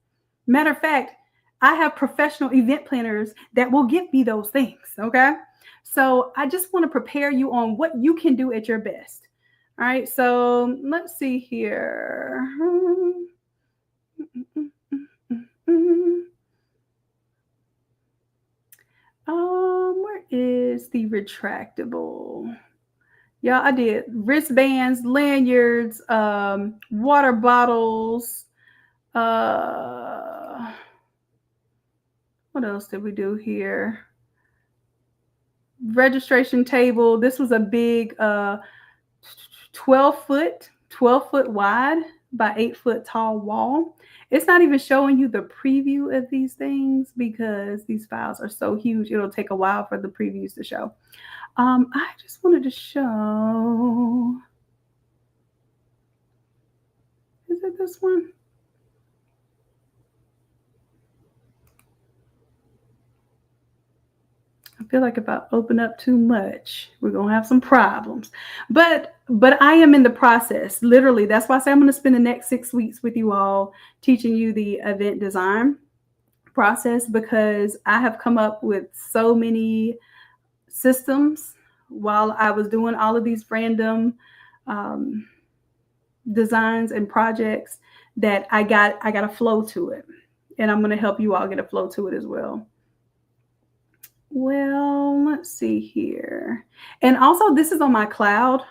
Matter of fact, I have professional event planners that will give me those things, okay? So I just want to prepare you on what you can do at your best. All right, so let's see here. Where is the retractable? Yeah, I did wristbands, lanyards, water bottles. What else did we do here? Registration table. This was a big 12 foot wide by 8 foot tall wall. It's not even showing you the preview of these things because these files are so huge. It'll take a while for the previews to show. I just wanted to show, is it this one? I feel like if I open up too much, we're going to have some problems. But I am in the process. Literally, that's why I say I'm going to spend the next 6 weeks with you all teaching you the event design process, because I have come up with so many systems while I was doing all of these random designs and projects that I got a flow to it. And I'm going to help you all get a flow to it as well. Well, let's see here. And also, this is on my cloud.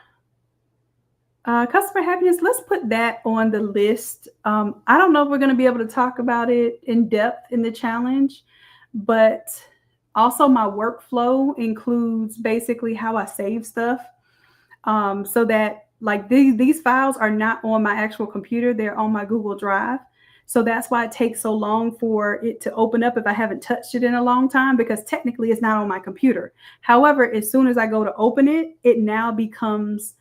Customer happiness, let's put that on the list. I don't know if we're going to be able to talk about it in depth in the challenge, but also my workflow includes basically how I save stuff, so that, like, these files are not on my actual computer. They're on my Google Drive. So that's why it takes so long for it to open up if I haven't touched it in a long time, because technically it's not on my computer. However, as soon as I go to open it, it now becomes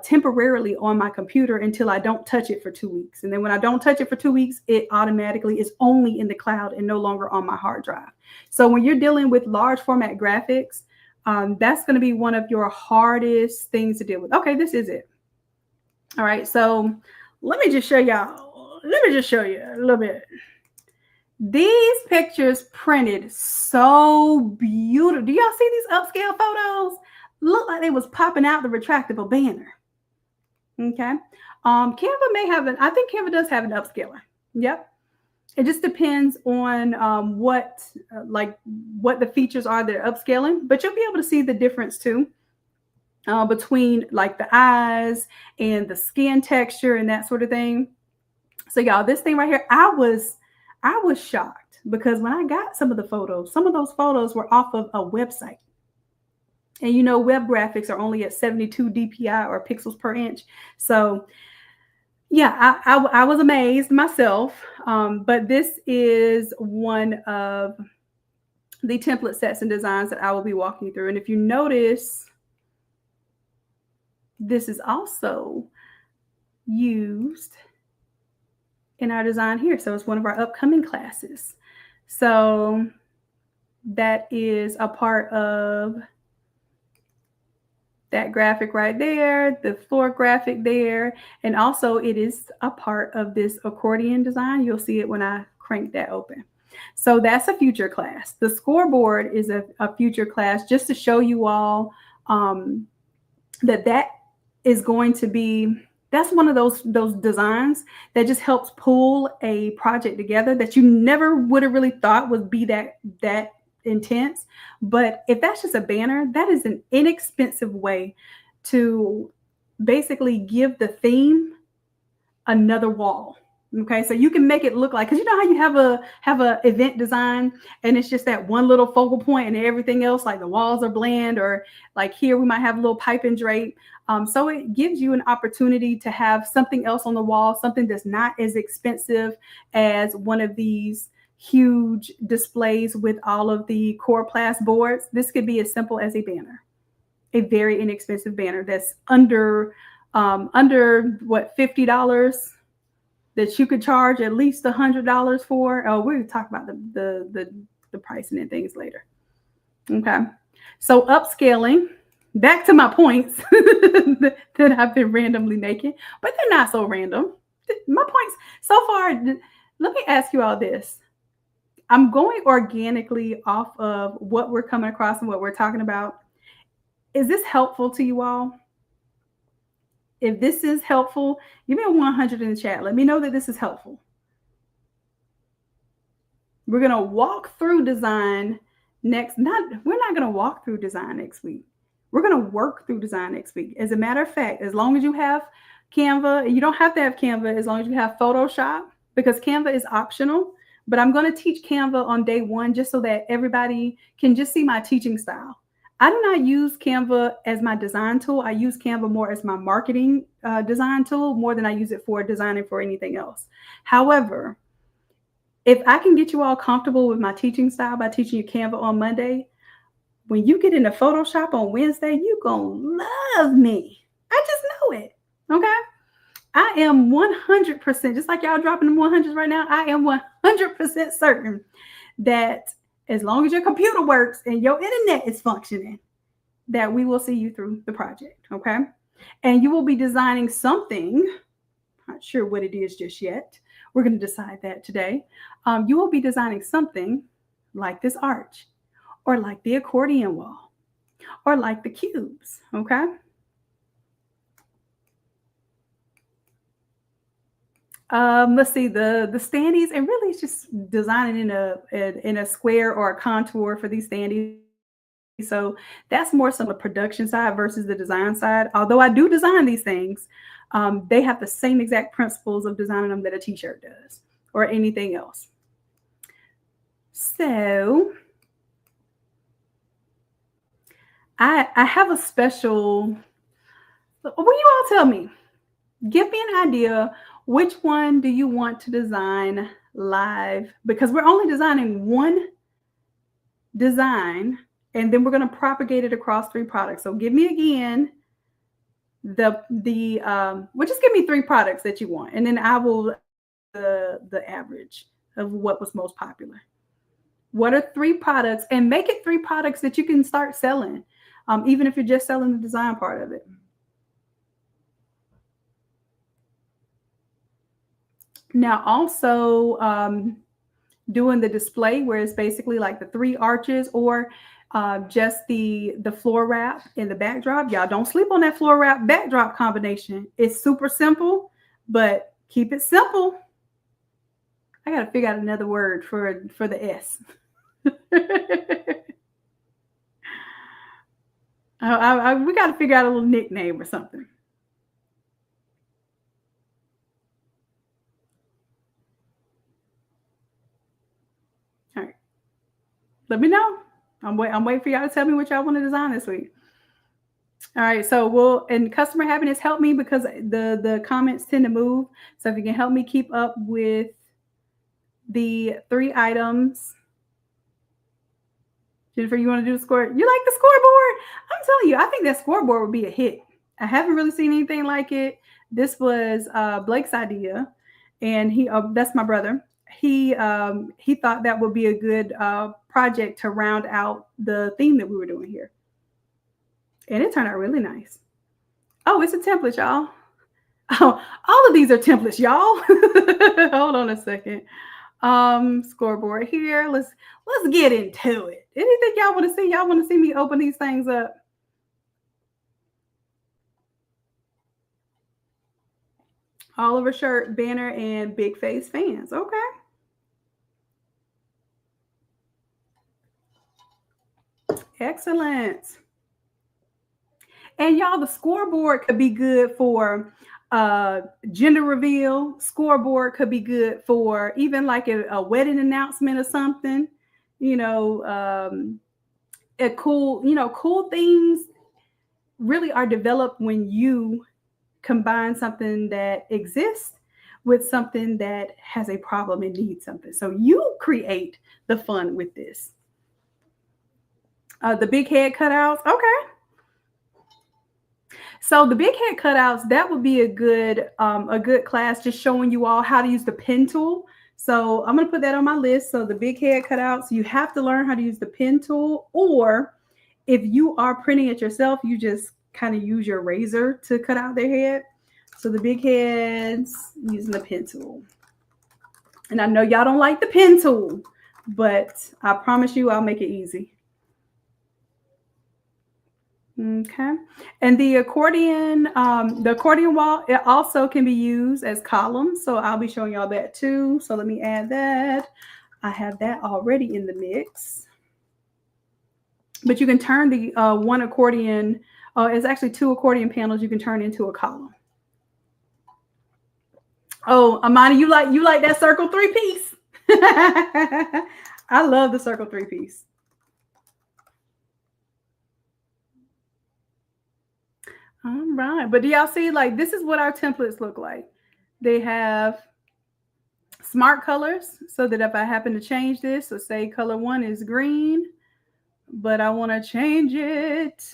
temporarily on my computer until I don't touch it for 2 weeks. And then when I don't touch it for 2 weeks, it automatically is only in the cloud and no longer on my hard drive. So when you're dealing with large format graphics, that's going to be one of your hardest things to deal with. Okay, this is it. All right, so let me just show y'all. Let me just show you a little bit. These pictures printed so beautiful. Do y'all see these upscale photos? Look like they was popping out the retractable banner. Okay. Canva may have I think Canva does have an upscaler. Yep. It just depends on what the features are they're upscaling, but you'll be able to see the difference too. Between like the eyes and the skin texture and that sort of thing. So y'all, this thing right here, I was shocked because when I got some of those photos were off of a website. And you know, web graphics are only at 72 DPI or pixels per inch. So yeah, I was amazed myself. But this is one of the template sets and designs that I will be walking you through. And if you notice, this is also used in our design here. So it's one of our upcoming classes. So that is a part of that graphic right there, the floor graphic there. And also it is a part of this accordion design. You'll see it when I crank that open. So that's a future class. The scoreboard is a future class, just to show you all um, that is going to be, that's one of those designs that just helps pull a project together that you never would have really thought would be that intense. But if that's just a banner, that is an inexpensive way to basically give the theme another wall. Okay, so you can make it look like, because you know how you have a event design and it's just that one little focal point and everything else, like the walls are bland, or like here we might have a little pipe and drape. So it gives you an opportunity to have something else on the wall, something that's not as expensive as one of these huge displays with all of the core class boards. This could be as simple as a banner, a very inexpensive banner that's under what, $50, that you could charge at least $100 for. Oh, we'll talk about the pricing and things later. Okay, so upscaling. Back to my points that I've been randomly making, but they're not so random. My points so far. Let me ask you all this. I'm going organically off of what we're coming across and what we're talking about. Is this helpful to you all? If this is helpful, give me a 100 in the chat. Let me know that this is helpful. We're going to walk through design next. We're not going to walk through design next week. We're going to work through design next week. As a matter of fact, as long as you have Canva, you don't have to have Canva as long as you have Photoshop, because Canva is optional. But I'm going to teach Canva on day one just so that everybody can just see my teaching style. I do not use Canva as my design tool. I use Canva more as my marketing design tool, more than I use it for designing for anything else. However, if I can get you all comfortable with my teaching style by teaching you Canva on Monday, when you get into Photoshop on Wednesday, you're going to love me. I just know it. Okay? I am 100%, just like y'all dropping them 100s right now, I am 100% certain that as long as your computer works and your internet is functioning, that we will see you through the project, okay? And you will be designing something, not sure what it is just yet. We're going to decide that today. You will be designing something like this arch, or like the accordion wall, or like the cubes, okay? Let's see, the standees, and really it's just designing in a square or a contour for these standees. So that's more so the production side versus the design side. Although I do design these things, they have the same exact principles of designing them that a t-shirt does or anything else. So I have a special, will you all tell me, give me an idea, which one do you want to design live? Because we're only designing one design, and then we're going to propagate it across 3 products. So give me again well, just give me 3 products that you want, and then I will the average of what was most popular. What are 3 products, and make it 3 products that you can start selling, even if you're just selling the design part of it. Now, also doing the display where it's basically like the 3 arches, or just the floor wrap in the backdrop. Y'all don't sleep on that floor wrap backdrop combination. It's super simple, but keep it simple. I got to figure out another word for the S. We got to figure out a little nickname or something. All right. Let me know. I'm waiting for y'all to tell me what y'all want to design this week. All right, so and customer happiness, help me, because the comments tend to move. So if you can help me keep up with the 3 items. Jennifer, you want to do the score? You like the scoreboard? I'm telling you, I think that scoreboard would be a hit. I haven't really seen anything like it. This was Blake's idea, and that's my brother. He thought that would be a good project to round out the theme that we were doing here. And it turned out really nice. Oh, it's a template, y'all. Oh, all of these are templates, y'all. Hold on a second. Scoreboard here. Let's get into it. Anything y'all want to see? Y'all want to see me open these things up? Oliver shirt, banner, and big face fans. Okay. Excellent. And y'all, the scoreboard could be good for gender reveal. Scoreboard could be good for even like a wedding announcement or something. You know, a cool, cool things really are developed when you combine something that exists with something that has a problem and needs something. So you create the fun with this. The big head cutouts. Okay. So the big head cutouts, that would be a good class just showing you all how to use the pen tool. So I'm going to put that on my list. So the big head cutouts, you have to learn how to use the pen tool, or if you are printing it yourself, you just kind of use your razor to cut out their head. So the big heads using the pen tool. And I know y'all don't like the pen tool, but I promise you I'll make it easy. Okay. And the accordion wall, it also can be used as columns. So I'll be showing y'all that too. So let me add that. I have that already in the mix. But you can turn the one accordion, it's actually two accordion panels you can turn into a column. Oh, Amani, you like that circle 3-piece? I love the circle 3-piece. All right. But do y'all see, like, this is what our templates look like. They have smart colors so that if I happen to change this, so say color 1 is green, but I want to change it.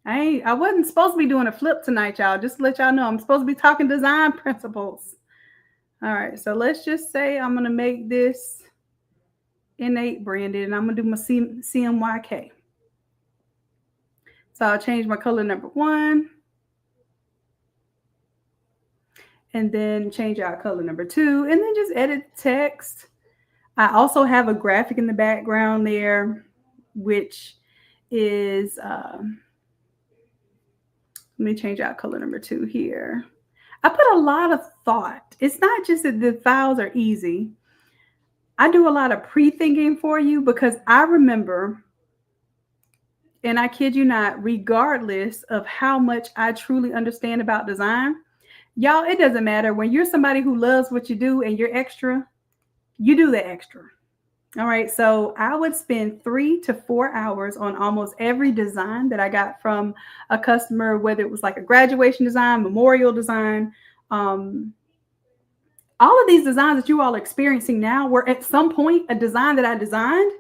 I wasn't supposed to be doing a flip tonight, y'all. Just to let y'all know, I'm supposed to be talking design principles. All right, so let's just say I'm going to make this N8 branded, and I'm going to do my CMYK. So I'll change my color number 1. And then change out color number 2. And then just edit text. I also have a graphic in the background there, which is... let me change out color number 2 here. I put a lot of thought. It's not just that the files are easy. I do a lot of pre-thinking for you because I remember, and I kid you not, regardless of how much I truly understand about design, y'all, it doesn't matter. When you're somebody who loves what you do and you're extra, you do the extra. All right, so I would spend 3 to 4 hours on almost every design that I got from a customer, whether it was like a graduation design, memorial design. All of these designs that you all are experiencing now were at some point a design that I designed,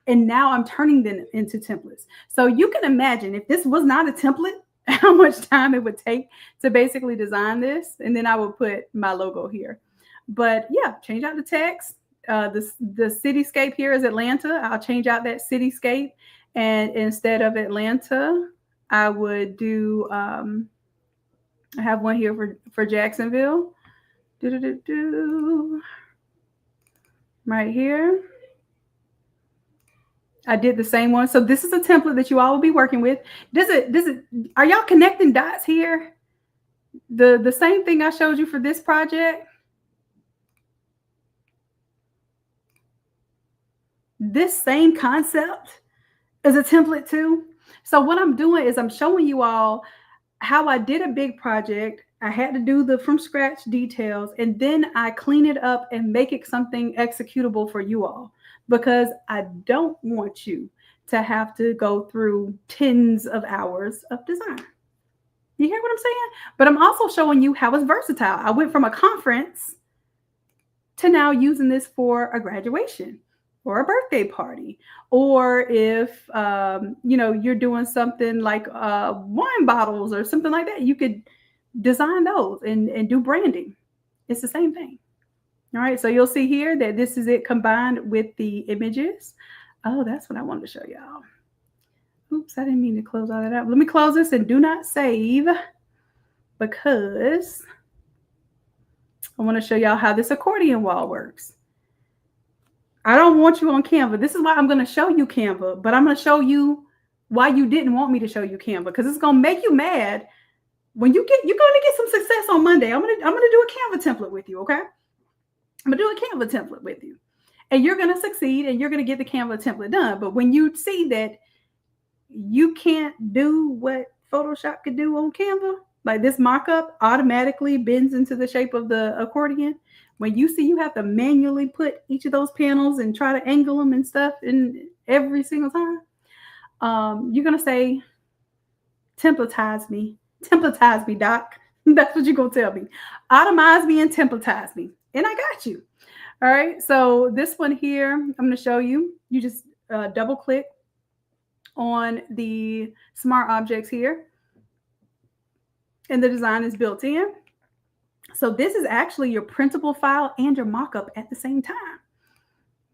and now I'm turning them into templates. So you can imagine if this was not a template, how much time it would take to basically design this. And then I would put my logo here. But yeah, change out the text. The cityscape here is Atlanta. I'll change out that cityscape. And instead of Atlanta, I would do, I have one here for Jacksonville. Right here. I did the same one. So this is a template that you all will be working with. Are y'all connecting dots here? The same thing I showed you for this project. This same concept is a template too. So what I'm doing is I'm showing you all how I did a big project. I had to do the from scratch details, and then I clean it up and make it something executable for you all, because I don't want you to have to go through tens of hours of design. You hear what I'm saying? But I'm also showing you how it's versatile. I went from a conference to now using this for a graduation or a birthday party, or if you're doing something like wine bottles or something like that, you could design those and do branding. It's the same thing. All right, so you'll see here that this is it combined with the images. Oh, that's what I wanted to show y'all. Oops, I didn't mean to close all that out. Let me close this and do not save, because I want to show y'all how this accordion wall works. I don't want you on Canva. This is why I'm going to show you Canva, but I'm going to show you why you didn't want me to show you Canva, because it's going to make you mad when you're going to get some success on Monday. I'm going to do a Canva template with you, okay? I'm going to do a Canva template with you. And you're going to succeed and you're going to get the Canva template done. But when you see that you can't do what Photoshop could do on Canva, like this mock-up automatically bends into the shape of the accordion. When you see you have to manually put each of those panels and try to angle them and stuff in every single time, you're going to say, templatize me, doc. That's what you're going to tell me. Automize me and templatize me. And I got you. All right. So this one here, I'm going to show you. You just double click on the smart objects here. And the design is built in. So this is actually your printable file and your mock-up at the same time.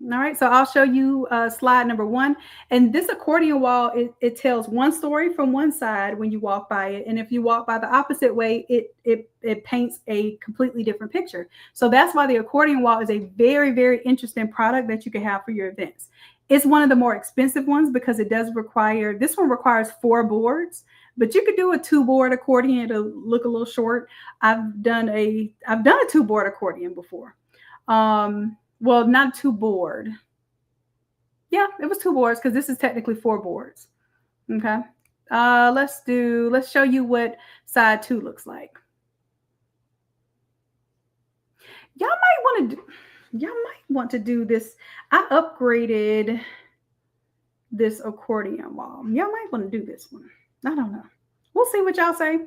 All right, so I'll show you slide number 1. And this accordion wall, it tells one story from one side when you walk by it. And if you walk by the opposite way, it paints a completely different picture. So that's why the accordion wall is a very, very interesting product that you can have for your events. It's one of the more expensive ones because it does require, this one requires 4 boards, but you could do a 2-board accordion to look a little short. I've done a 2-board accordion before. Well, not 2-board. Yeah, it was 2 boards because this is technically 4 boards. Okay. Let's show you what side 2 looks like. Y'all might want to do this. I upgraded this accordion wall. Y'all might want to do this one. I don't know. We'll see what y'all say.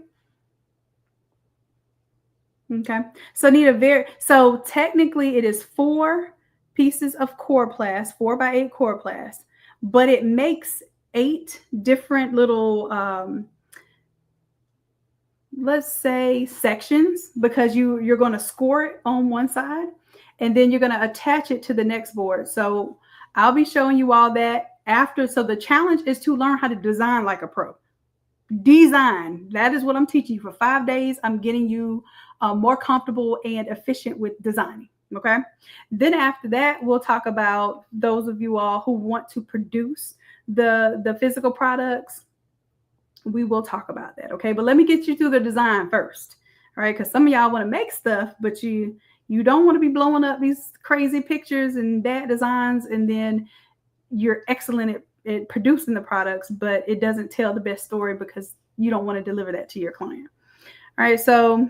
Okay. So technically it is 4 pieces of coroplast, 4x8 coroplast, but it makes 8 different little, let's say sections, because you're going to score it on one side and then you're going to attach it to the next board. So I'll be showing you all that after. So the challenge is to learn how to design like a pro. Design. That is what I'm teaching you for 5 days. I'm getting you more comfortable and efficient with designing. Okay. Then after that, we'll talk about those of you all who want to produce the physical products. We will talk about that. Okay. But let me get you through the design first. All right. Because some of y'all want to make stuff, but you don't want to be blowing up these crazy pictures and bad designs. And then you're excellent at producing the products, but it doesn't tell the best story because you don't want to deliver that to your client. All right. So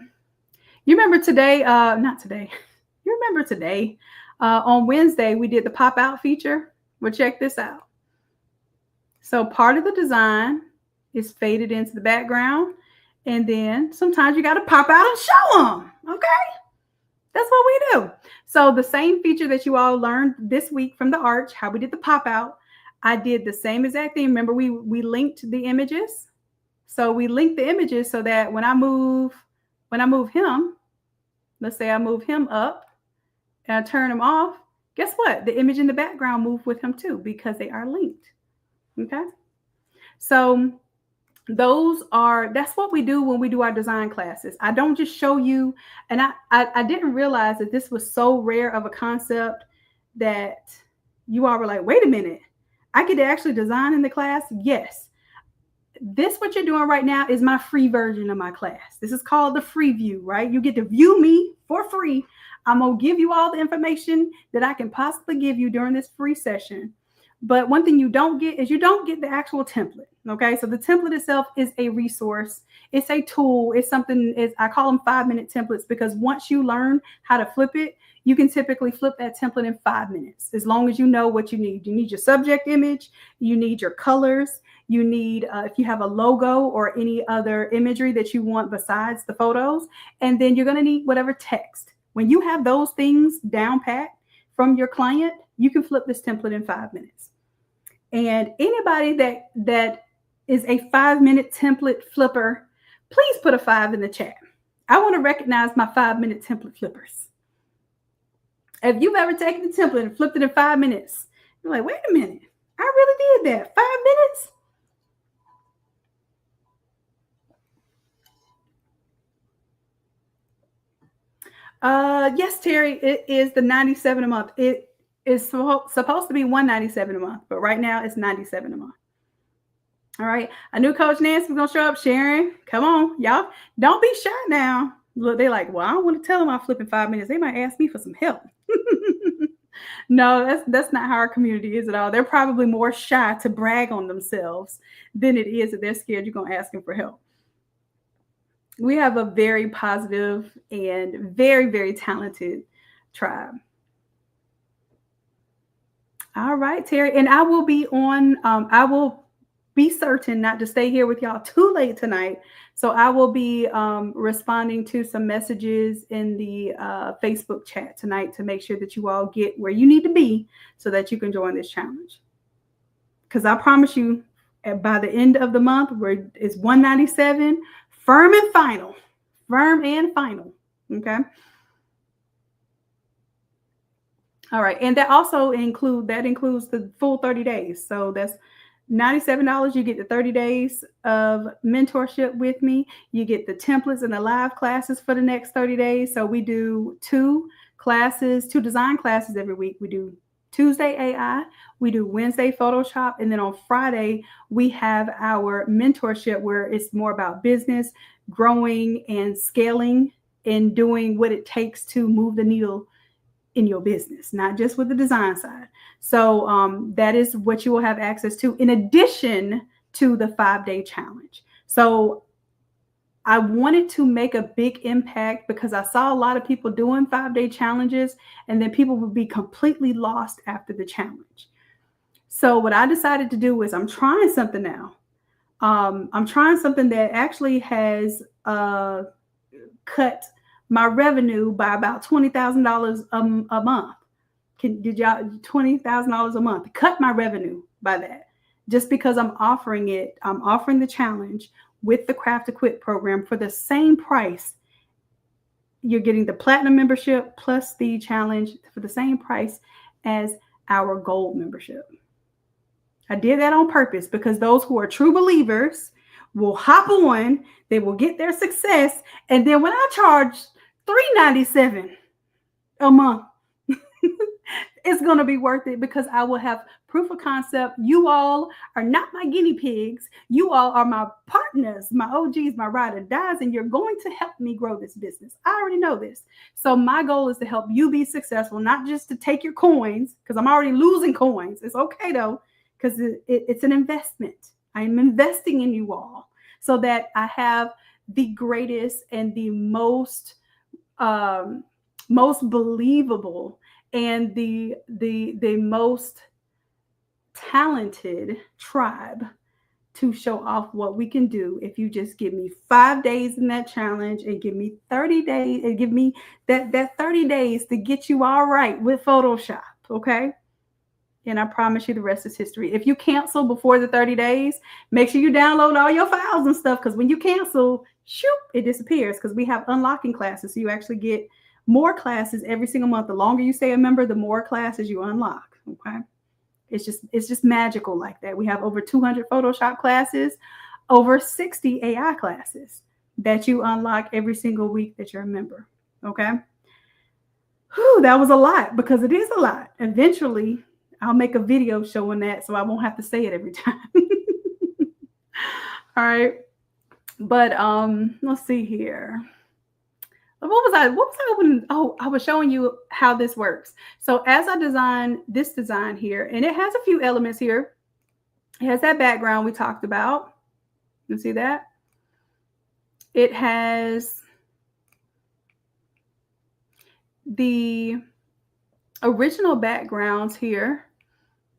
you remember today, you remember today, on Wednesday, we did the pop out feature. Well, check this out. So part of the design is faded into the background. And then sometimes you got to pop out and show them. Okay. That's what we do. So the same feature that you all learned this week from the arch, how we did the pop out, I did the same exact thing. Remember, we linked the images. So we linked the images so that when I move him, let's say I move him up and I turn him off, guess what? The image in the background moved with him too because they are linked. Okay. So that's what we do when we do our design classes. I don't just show you, and I didn't realize that this was so rare of a concept that you all were like, wait a minute, I get to actually design in the class? Yes. What you're doing right now is my free version of my class. This is called the free view, right? You get to view me for free. I'm going to give you all the information that I can possibly give you during this free session. But one thing you don't get is you don't get the actual template. Okay. So the template itself is a resource. It's a tool. It's something, I call them 5-minute templates because once you learn how to flip it, you can typically flip that template in 5 minutes, as long as you know what you need. You need your subject image. You need your colors. You need, if you have a logo or any other imagery that you want besides the photos, and then you're going to need whatever text. When you have those things down pat from your client, you can flip this template in 5 minutes. And anybody that is a 5-minute template flipper, please put a 5 in the chat. I want to recognize my 5-minute template flippers. If you've ever taken the template and flipped it in 5 minutes, you're like, wait a minute, I really did that. 5 minutes? Yes, Terry, it is the 97 a month. It is supposed to be 197 a month, but right now it's 97 a month. All right. I knew Coach Nancy was gonna show up. Sharon, come on, y'all. Don't be shy now. Look, they're like, well, I don't want to tell them I'm flipping 5 minutes. They might ask me for some help. No, that's not how our community is at all. They're probably more shy to brag on themselves than it is that they're scared you're gonna ask them for help. We have a very positive and very, very talented tribe. All right, Terry. And I will be on, I will be certain not to stay here with y'all too late tonight. So I will be responding to some messages in the Facebook chat tonight to make sure that you all get where you need to be so that you can join this challenge. Because I promise you, by the end of the month, where it's 197, firm and final. Firm and final. Okay. All right. And that also includes the full 30 days. So that's $97. You get the 30 days of mentorship with me. You get the templates and the live classes for the next 30 days. So we do two design classes every week. We do Tuesday AI, we do Wednesday Photoshop, and then on Friday we have our mentorship where it's more about business, growing and scaling and doing what it takes to move the needle in your business, not just with the design side. So that is what you will have access to in addition to the 5-day challenge. So I wanted to make a big impact because I saw a lot of people doing 5-day challenges and then people would be completely lost after the challenge. So what I decided to do is I'm trying something now. I'm trying something that actually has cut my revenue by about $20,000 a month. Did y'all $20,000 a month? Cut my revenue by that, just because I'm offering it. I'm offering the challenge with the Craft to Quit program for the same price. You're getting the platinum membership plus the challenge for the same price as our gold membership. I did that on purpose because those who are true believers will hop on, they will get their success, and then when I charge $397 a month, it's going to be worth it because I will have proof of concept. You all are not my guinea pigs. You all are my partners, my OGs, my ride or dies, and you're going to help me grow this business. I already know this. So my goal is to help you be successful, not just to take your coins, because I'm already losing coins. It's okay though, because it's an investment. I'm investing in you all so that I have the greatest and the most believable and the most talented tribe to show off what we can do if you just give me 5 days in that challenge and give me 30 days and give me that 30 days to get you all right with Photoshop. Okay. And I promise you the rest is history. If you cancel before the 30 days, make sure you download all your files and stuff, because when you cancel, shoot, it disappears, because we have unlocking classes. So you actually get more classes every single month. The longer you stay a member, the more classes you unlock. Okay. It's just magical like that. We have over 200 Photoshop classes, over 60 AI classes that you unlock every single week that you're a member. Okay. Whew, that was a lot, because it is a lot. Eventually, I'll make a video showing that so I won't have to say it every time. All right. But let's see here. What was I opening? Oh, I was showing you how this works. So as I design this design here, and it has a few elements here. It has that background we talked about. You see that? It has the original backgrounds here.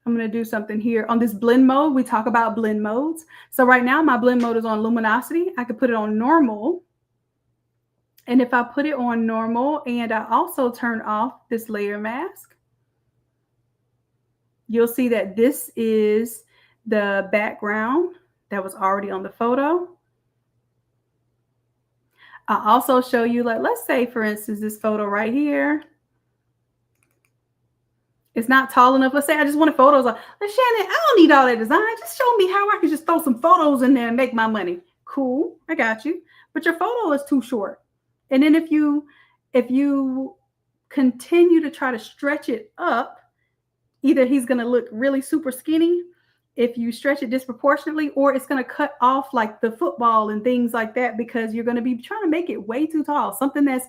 I'm going to do something here on this blend mode. We talk about blend modes. So right now my blend mode is on luminosity. I could put it on normal. And if I put it on normal and I also turn off this layer mask, you'll see that this is the background that was already on the photo. I'll also show you, like, let's say, for instance, this photo right here. It's not tall enough. Let's say I just wanted photos. Like, Shannon, I don't need all that design. Just show me how I can just throw some photos in there and make my money. Cool, I got you. But your photo is too short. And then if you If you continue to try to stretch it up, either he's going to look really super skinny if you stretch it disproportionately, or it's going to cut off like the football and things like that, because you're going to be trying to make it way too tall. Something that's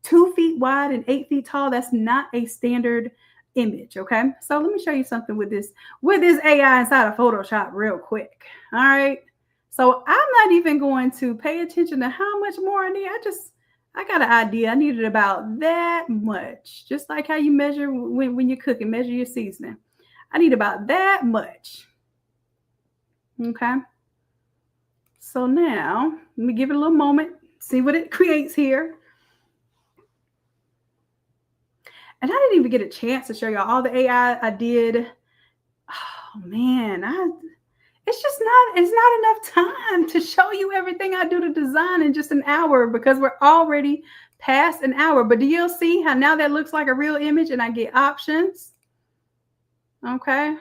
2 feet wide and 8 feet tall, that's not a standard image. Okay, so let me show you something with this AI inside of Photoshop real quick. All right, so I'm not even going to pay attention to how much more I need. I got an idea. I needed about that much, just like how you measure when you're cooking, measure your seasoning. I need about that much. Okay, so now let me give it a little moment, see what it creates here. And I didn't even get a chance to show y'all all the AI I did. Oh man, it's not enough time to show you everything I do to design in just an hour, because we're already past an hour. But do you see how now that looks like a real image and I get options? Okay.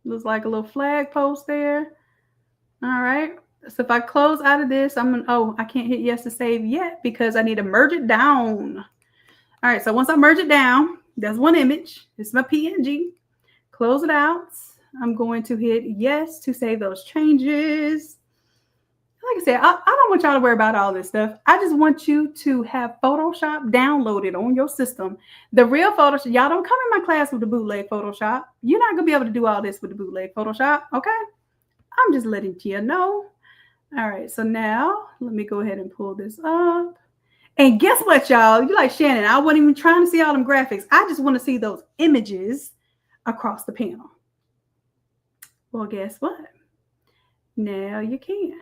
Looks like a little flag post there. All right. So if I close out of this, I can't hit yes to save yet because I need to merge it down. All right. So once I merge it down, that's one image. It's my PNG. Close it out. I'm going to hit yes to save those changes. Like I said, I don't want y'all to worry about all this stuff. I just want you to have Photoshop downloaded on your system. The real Photoshop, y'all don't come in my class with the bootleg Photoshop. You're not going to be able to do all this with the bootleg Photoshop, okay? I'm just letting you know. All right, so now let me go ahead and pull this up. And guess what, y'all? You're like, Shannon, I wasn't even trying to see all them graphics. I just want to see those images across the panel. Well, guess what? Now you can.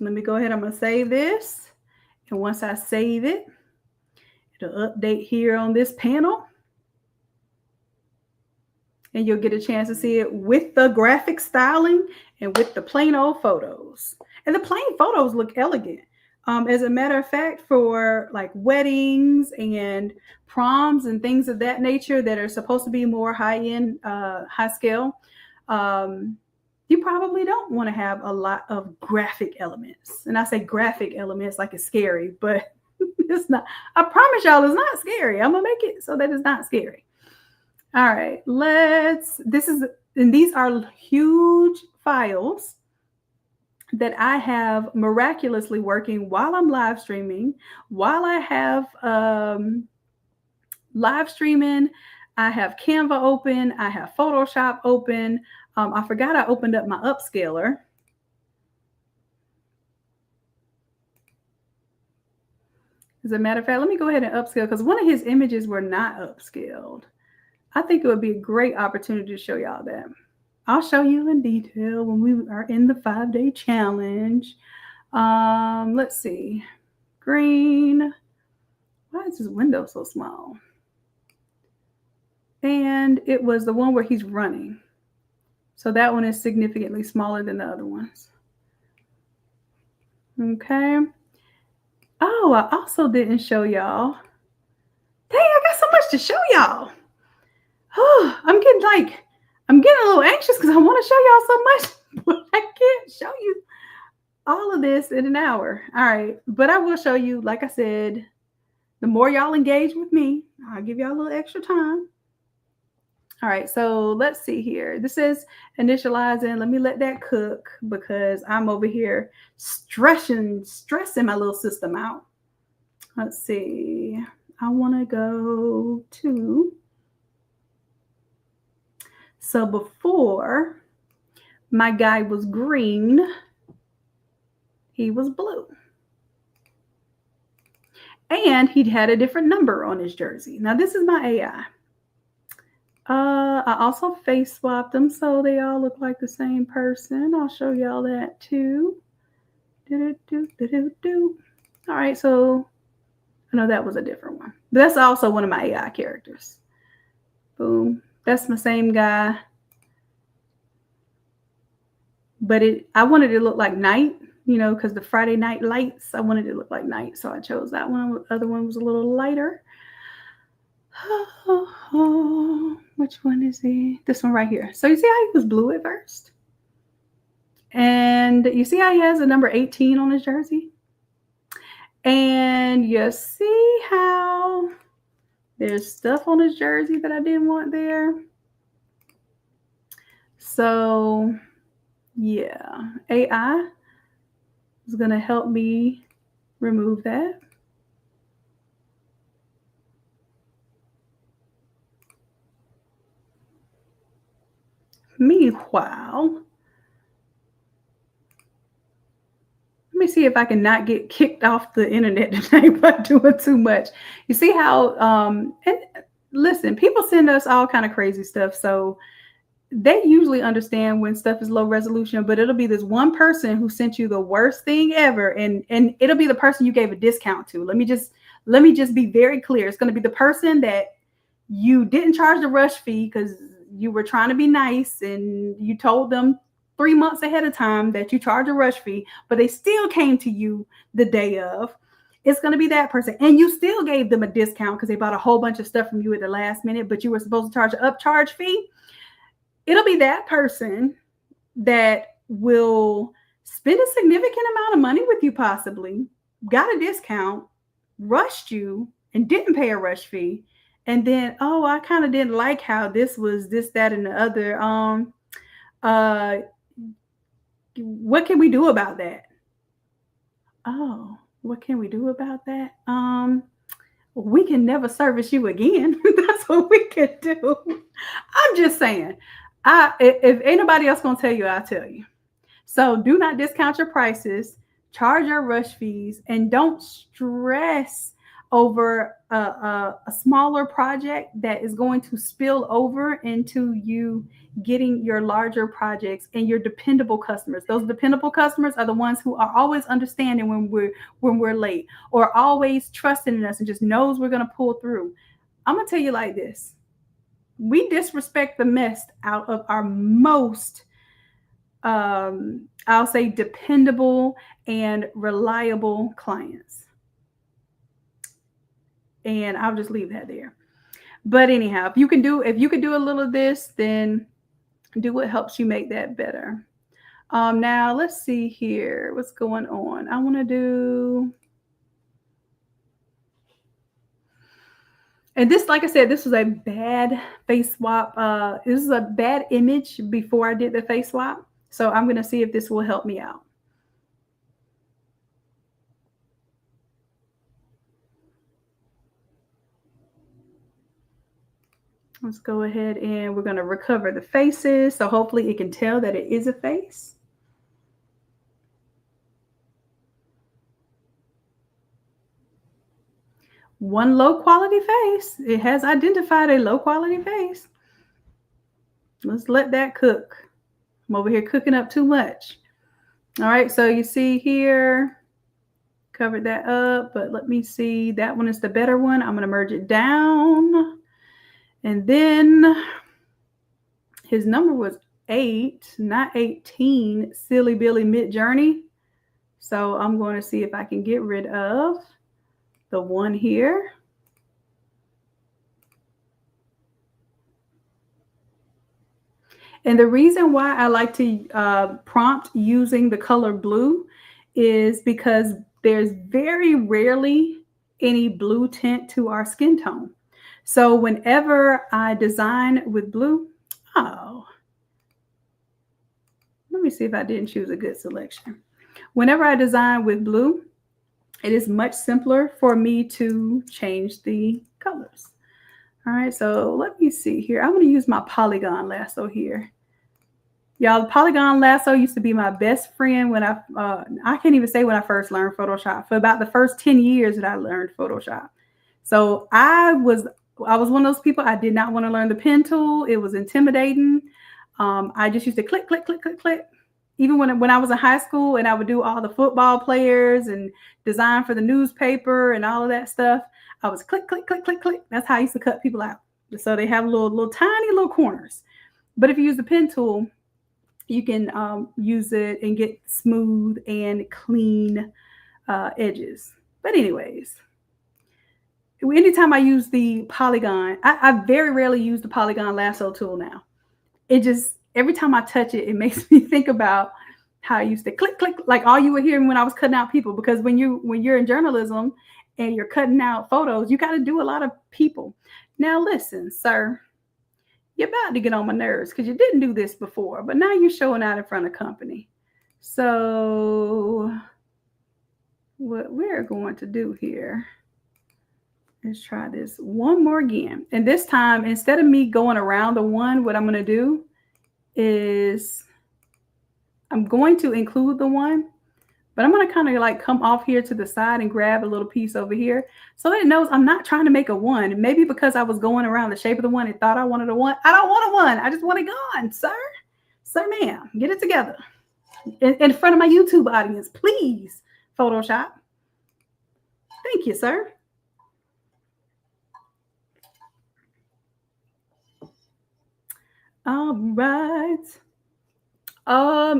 Let me go ahead. I'm going to save this. And once I save it, it'll update here on this panel. And you'll get a chance to see it with the graphic styling and with the plain old photos. And the plain photos look elegant. As a matter of fact, for like weddings and proms and things of that nature that are supposed to be more high-end, high scale, you probably don't want to have a lot of graphic elements. And I say graphic elements like it's scary, but it's not. I promise y'all it's not scary. I'm going to make it so that it's not scary. All right, these are huge files that I have miraculously working while I'm live streaming. While I have live streaming, I have Canva open, I have Photoshop open. I forgot I opened up my upscaler. As a matter of fact, let me go ahead and upscale, because one of his images were not upscaled. I think it would be a great opportunity to show y'all that. I'll show you in detail when we are in the 5-day challenge. Let's see. Green. Why is this window so small? And it was the one where he's running. So that one is significantly smaller than the other ones. Okay. Oh, I also didn't show y'all. Dang, I got so much to show y'all. Oh, I'm getting a little anxious because I want to show y'all so much, but I can't show you all of this in an hour. All right, but I will show you, like I said, the more y'all engage with me, I'll give y'all a little extra time. All right, so let's see here. This is initializing. Let me let that cook because I'm over here stressing my little system out. Let's see. I want to go to... So before, my guy was green, he was blue. And he'd had a different number on his jersey. Now, this is my AI. I also face swapped them so they all look like the same person. I'll show y'all that too. All right, so I know that was a different one. But that's also one of my AI characters. Boom. That's my same guy. But I wanted it to look like night, because the Friday night lights, I wanted it to look like night. So I chose that one. The other one was a little lighter. Which one is he? This one right here. So you see how he was blue at first? And you see how he has a number 18 on his jersey? And you see how there's stuff on his jersey that I didn't want there. So yeah, AI is going to help me remove that. Meanwhile, let me see if I can not get kicked off the internet today by doing too much. You see how and listen, people send us all kind of crazy stuff. So they usually understand when stuff is low resolution, but it'll be this one person who sent you the worst thing ever, and it'll be the person you gave a discount to. Let me just be very clear. It's going to be the person that you didn't charge the rush fee because you were trying to be nice and you told them 3 months ahead of time that you charge a rush fee, but they still came to you the day of. It's going to be that person. And you still gave them a discount because they bought a whole bunch of stuff from you at the last minute, but you were supposed to charge an upcharge fee. It'll be that person that will spend a significant amount of money with you, possibly, got a discount, rushed you, and didn't pay a rush fee. And then, oh, I kind of didn't like how this was this, that, and the other. Uh, what can we do about that? Oh, what can we do about that? We can never service you again. That's what we can do. I'm just saying. If ain't nobody else gonna tell you, I'll tell you. So do not discount your prices, charge your rush fees, and don't stress over a smaller project that is going to spill over into you getting your larger projects and your dependable customers. Those dependable customers are the ones who are always understanding when we're late, or always trusting in us and just knows we're going to pull through. I'm going to tell you like this. We disrespect the mess out of our most I'll say dependable and reliable clients. And I'll just leave that there. But anyhow, if you can do a little of this, then do what helps you make that better. Now let's see here. What's going on? I want to do. And this, like I said, this was a bad face swap. This is a bad image before I did the face swap. So I'm going to see if this will help me out. Let's go ahead and we're going to recover the faces. So hopefully it can tell that it is a face. One low quality face. It has identified a low quality face. Let's let that cook. I'm over here cooking up too much. All right, so you see here, covered that up, but let me see. That one is the better one. I'm going to merge it down. And then his number was 8, not 18, Silly Billy Mid-Journey. So I'm going to see if I can get rid of the one here. And the reason why I like to prompt using the color blue is because there's very rarely any blue tint to our skin tone. So whenever I design with blue, let me see if I didn't choose a good selection. Whenever I design with blue, it is much simpler for me to change the colors. All right, so let me see here. I'm going to use my polygon lasso here. Y'all, the polygon lasso used to be my best friend when I can't even say when I first learned Photoshop. For about the first 10 years that I learned Photoshop. So I was one of those people. I did not want to learn the pen tool. It was intimidating. I just used to click, click, click, click, click. Even when I was in high school and I would do all the football players and design for the newspaper and all of that stuff, I was click, click, click, click, click. That's how I used to cut people out. So they have little tiny little corners. But if you use the pen tool, you can use it and get smooth and clean edges. But anyways, anytime I use the polygon, I very rarely use the polygon lasso tool now. It just, every time I touch it, it makes me think about how I used to click, click, like all you were hearing when I was cutting out people. Because when you're in journalism and you're cutting out photos, you got to do a lot of people. Now listen, sir, you're about to get on my nerves because you didn't do this before, but now you're showing out in front of company. So what we're going to do here, let's try this one more again. And this time, instead of me going around the one, what I'm going to do is I'm going to include the one, but I'm going to kind of like come off here to the side and grab a little piece over here so that it knows I'm not trying to make a one. Maybe because I was going around the shape of the one and thought I wanted a one. I don't want a one. I just want it gone, sir. Sir, ma'am, get it together. In front of my YouTube audience, please, Photoshop. Thank you, sir. All right.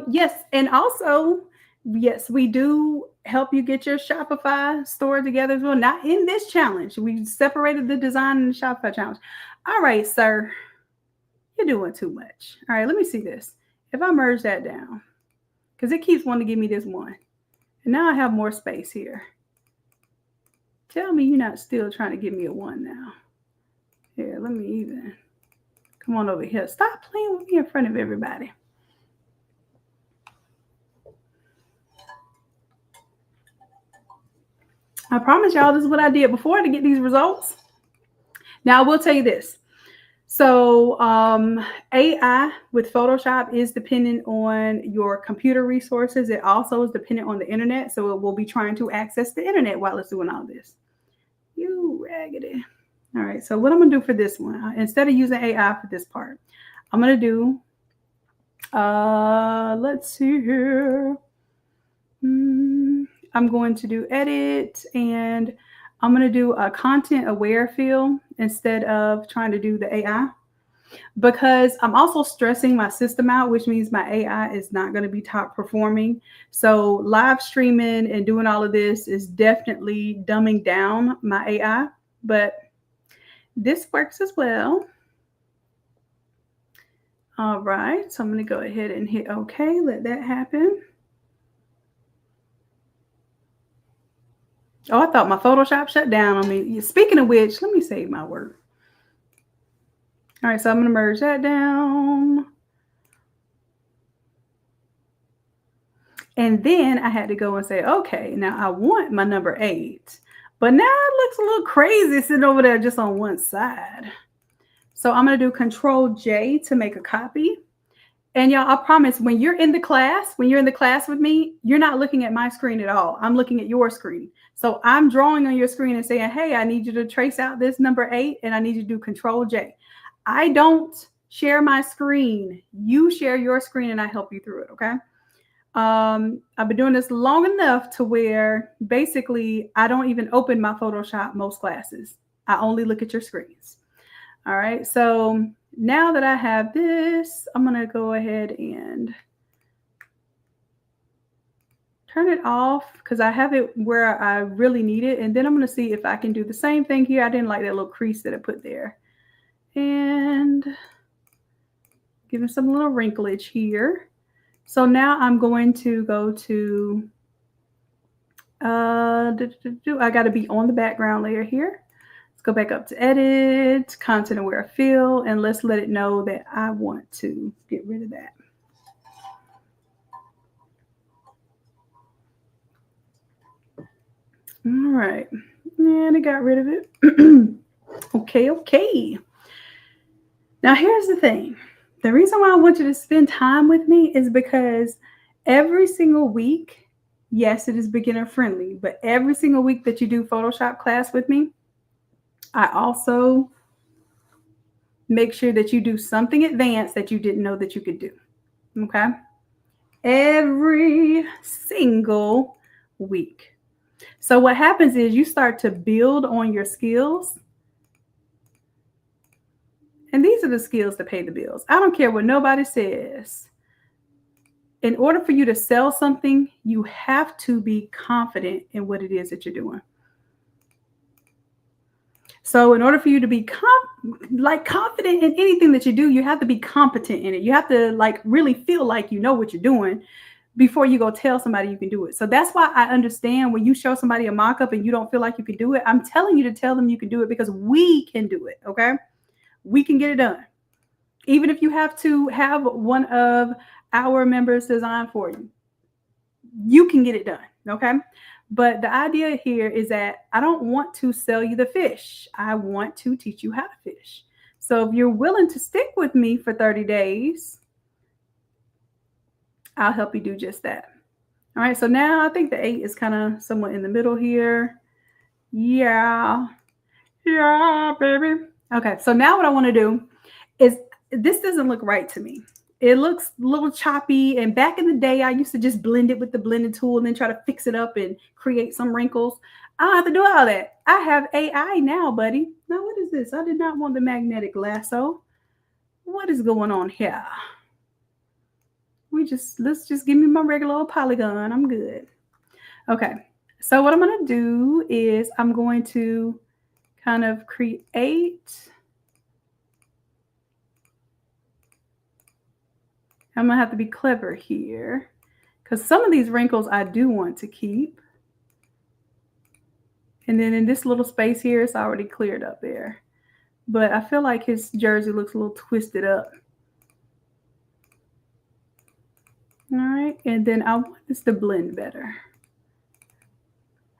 Yes, and also, yes, we do help you get your Shopify store together as well. Not in this challenge. We separated the design and the Shopify challenge. All right, sir. You're doing too much. All right, let me see this. If I merge that down, because it keeps wanting to give me this one. And now I have more space here. Tell me you're not still trying to give me a one now. Here, let me even. Come on over here. Stop playing with me in front of everybody. I promise y'all this is what I did before to get these results. Now, I will tell you this. So AI with Photoshop is dependent on your computer resources. It also is dependent on the internet. So it will be trying to access the internet while it's doing all this. You raggedy. All right, so what I'm going to do for this one, instead of using AI for this part, I'm going to do, let's see here. I'm going to do edit, and I'm going to do a content aware fill instead of trying to do the AI, because I'm also stressing my system out, which means my AI is not going to be top performing. So live streaming and doing all of this is definitely dumbing down my AI, but this works as well. All right, so I'm going to go ahead and hit OK. Let that happen. Oh, I thought my Photoshop shut down on me. Speaking of which, let me save my work. All right, so I'm going to merge that down. And then I had to go and say, okay, now I want my number 8. But now it looks a little crazy sitting over there just on one side. So I'm going to do Control J to make a copy. And y'all, I promise when you're in the class with me, you're not looking at my screen at all. I'm looking at your screen. So I'm drawing on your screen and saying, hey, I need you to trace out this number 8 and I need you to do Control J. I don't share my screen. You share your screen and I help you through it, okay? I've been doing this long enough to where basically I don't even open my Photoshop most classes. I only look at your screens. All right, so now that I have this, I'm going to go ahead and turn it off because I have it where I really need it. And then I'm going to see if I can do the same thing here. I didn't like that little crease that I put there. And give it some little wrinklage here. So now I'm going to go to, I got to be on the background layer here. Let's go back up to edit, content aware fill, and let's let it know that I want to get rid of that. All right, and I got rid of it. Okay. Now here's the thing. The reason why I want you to spend time with me is because every single week, yes, it is beginner friendly, but every single week that you do Photoshop class with me, I also make sure that you do something advanced that you didn't know that you could do, okay? Every single week. So what happens is you start to build on your skills. And these are the skills that pay the bills. I don't care what nobody says. In order for you to sell something, you have to be confident in what it is that you're doing. So in order for you to be confident in anything that you do, you have to be competent in it. You have to like really feel like you know what you're doing before you go tell somebody you can do it. So that's why I understand when you show somebody a mock-up and you don't feel like you can do it, I'm telling you to tell them you can do it because we can do it, okay? We can get it done. Even if you have to have one of our members design for you, you can get it done, okay? But the idea here is that I don't want to sell you the fish. I want to teach you how to fish. So if you're willing to stick with me for 30 days, I'll help you do just that. All right, so now I think the 8 is kind of somewhat in the middle here. Yeah, baby. Okay, so now what I want to do is, this doesn't look right to me. It looks a little choppy. And back in the day, I used to just blend it with the blending tool and then try to fix it up and create some wrinkles. I don't have to do all that. I have AI now, buddy. Now, what is this? I did not want the magnetic lasso. What is going on here? Let's just give me my regular old polygon. I'm good. Okay. So what I'm going to do is I'm going to kind of create. I'm going to have to be clever here because some of these wrinkles I do want to keep. And then in this little space here, it's already cleared up there. But I feel like his jersey looks a little twisted up. All right. And then I want this to blend better.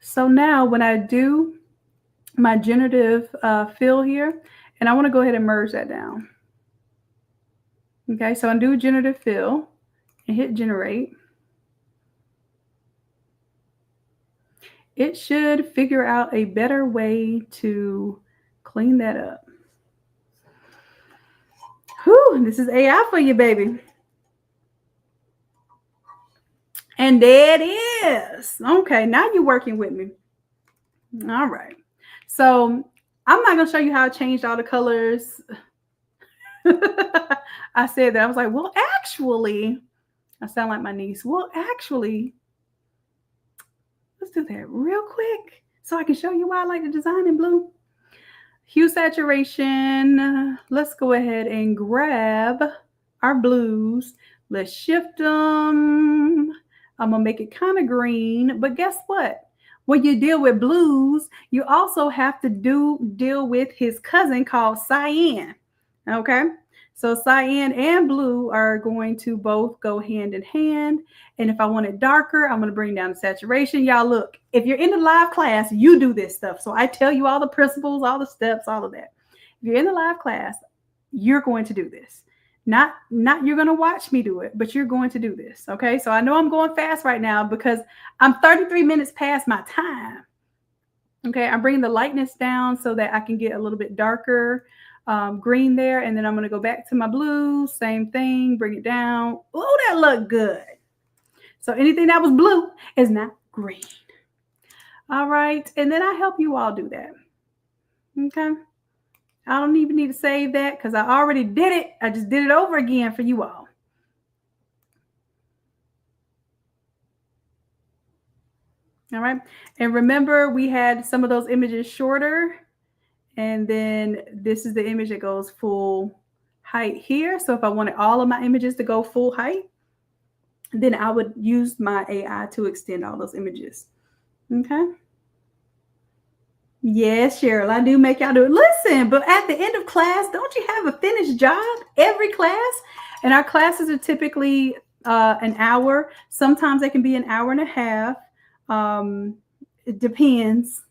So now when I do my generative fill here, and I want to go ahead and merge that down. Okay, so I do generative fill and hit generate. It should figure out a better way to clean that up. Whew, this is AI for you, baby. And there it is. Okay, now you're working with me. All right. So I'm not going to show you how I changed all the colors. I said that. I was like, well, actually, I sound like my niece. Well, actually, let's do that real quick so I can show you why I like the design in blue. Hue saturation. Let's go ahead and grab our blues. Let's shift them. I'm going to make it kind of green. But guess what? When you deal with blues, you also have to deal with his cousin called cyan. Okay? So cyan and blue are going to both go hand in hand. And if I want it darker, I'm going to bring down the saturation. Y'all look, if you're in the live class, you do this stuff. So I tell you all the principles, all the steps, all of that. If you're in the live class, you're going to do this. Not you're going to watch me do it, but you're going to do this. Okay. So I know I'm going fast right now because I'm 33 minutes past my time. Okay. I'm bringing the lightness down so that I can get a little bit darker green there. And then I'm going to go back to my blue. Same thing. Bring it down. Oh, that looked good. So anything that was blue is now green. All right. And then I help you all do that. Okay. I don't even need to save that because I already did it. I just did it over again for you all. All right. And remember, we had some of those images shorter. And then this is the image that goes full height here. So if I wanted all of my images to go full height, then I would use my AI to extend all those images. Okay. Yes, Cheryl, I do make y'all do it. Listen, but at the end of class, don't you have a finished job every class? And our classes are typically an hour. Sometimes they can be an hour and a half. It depends.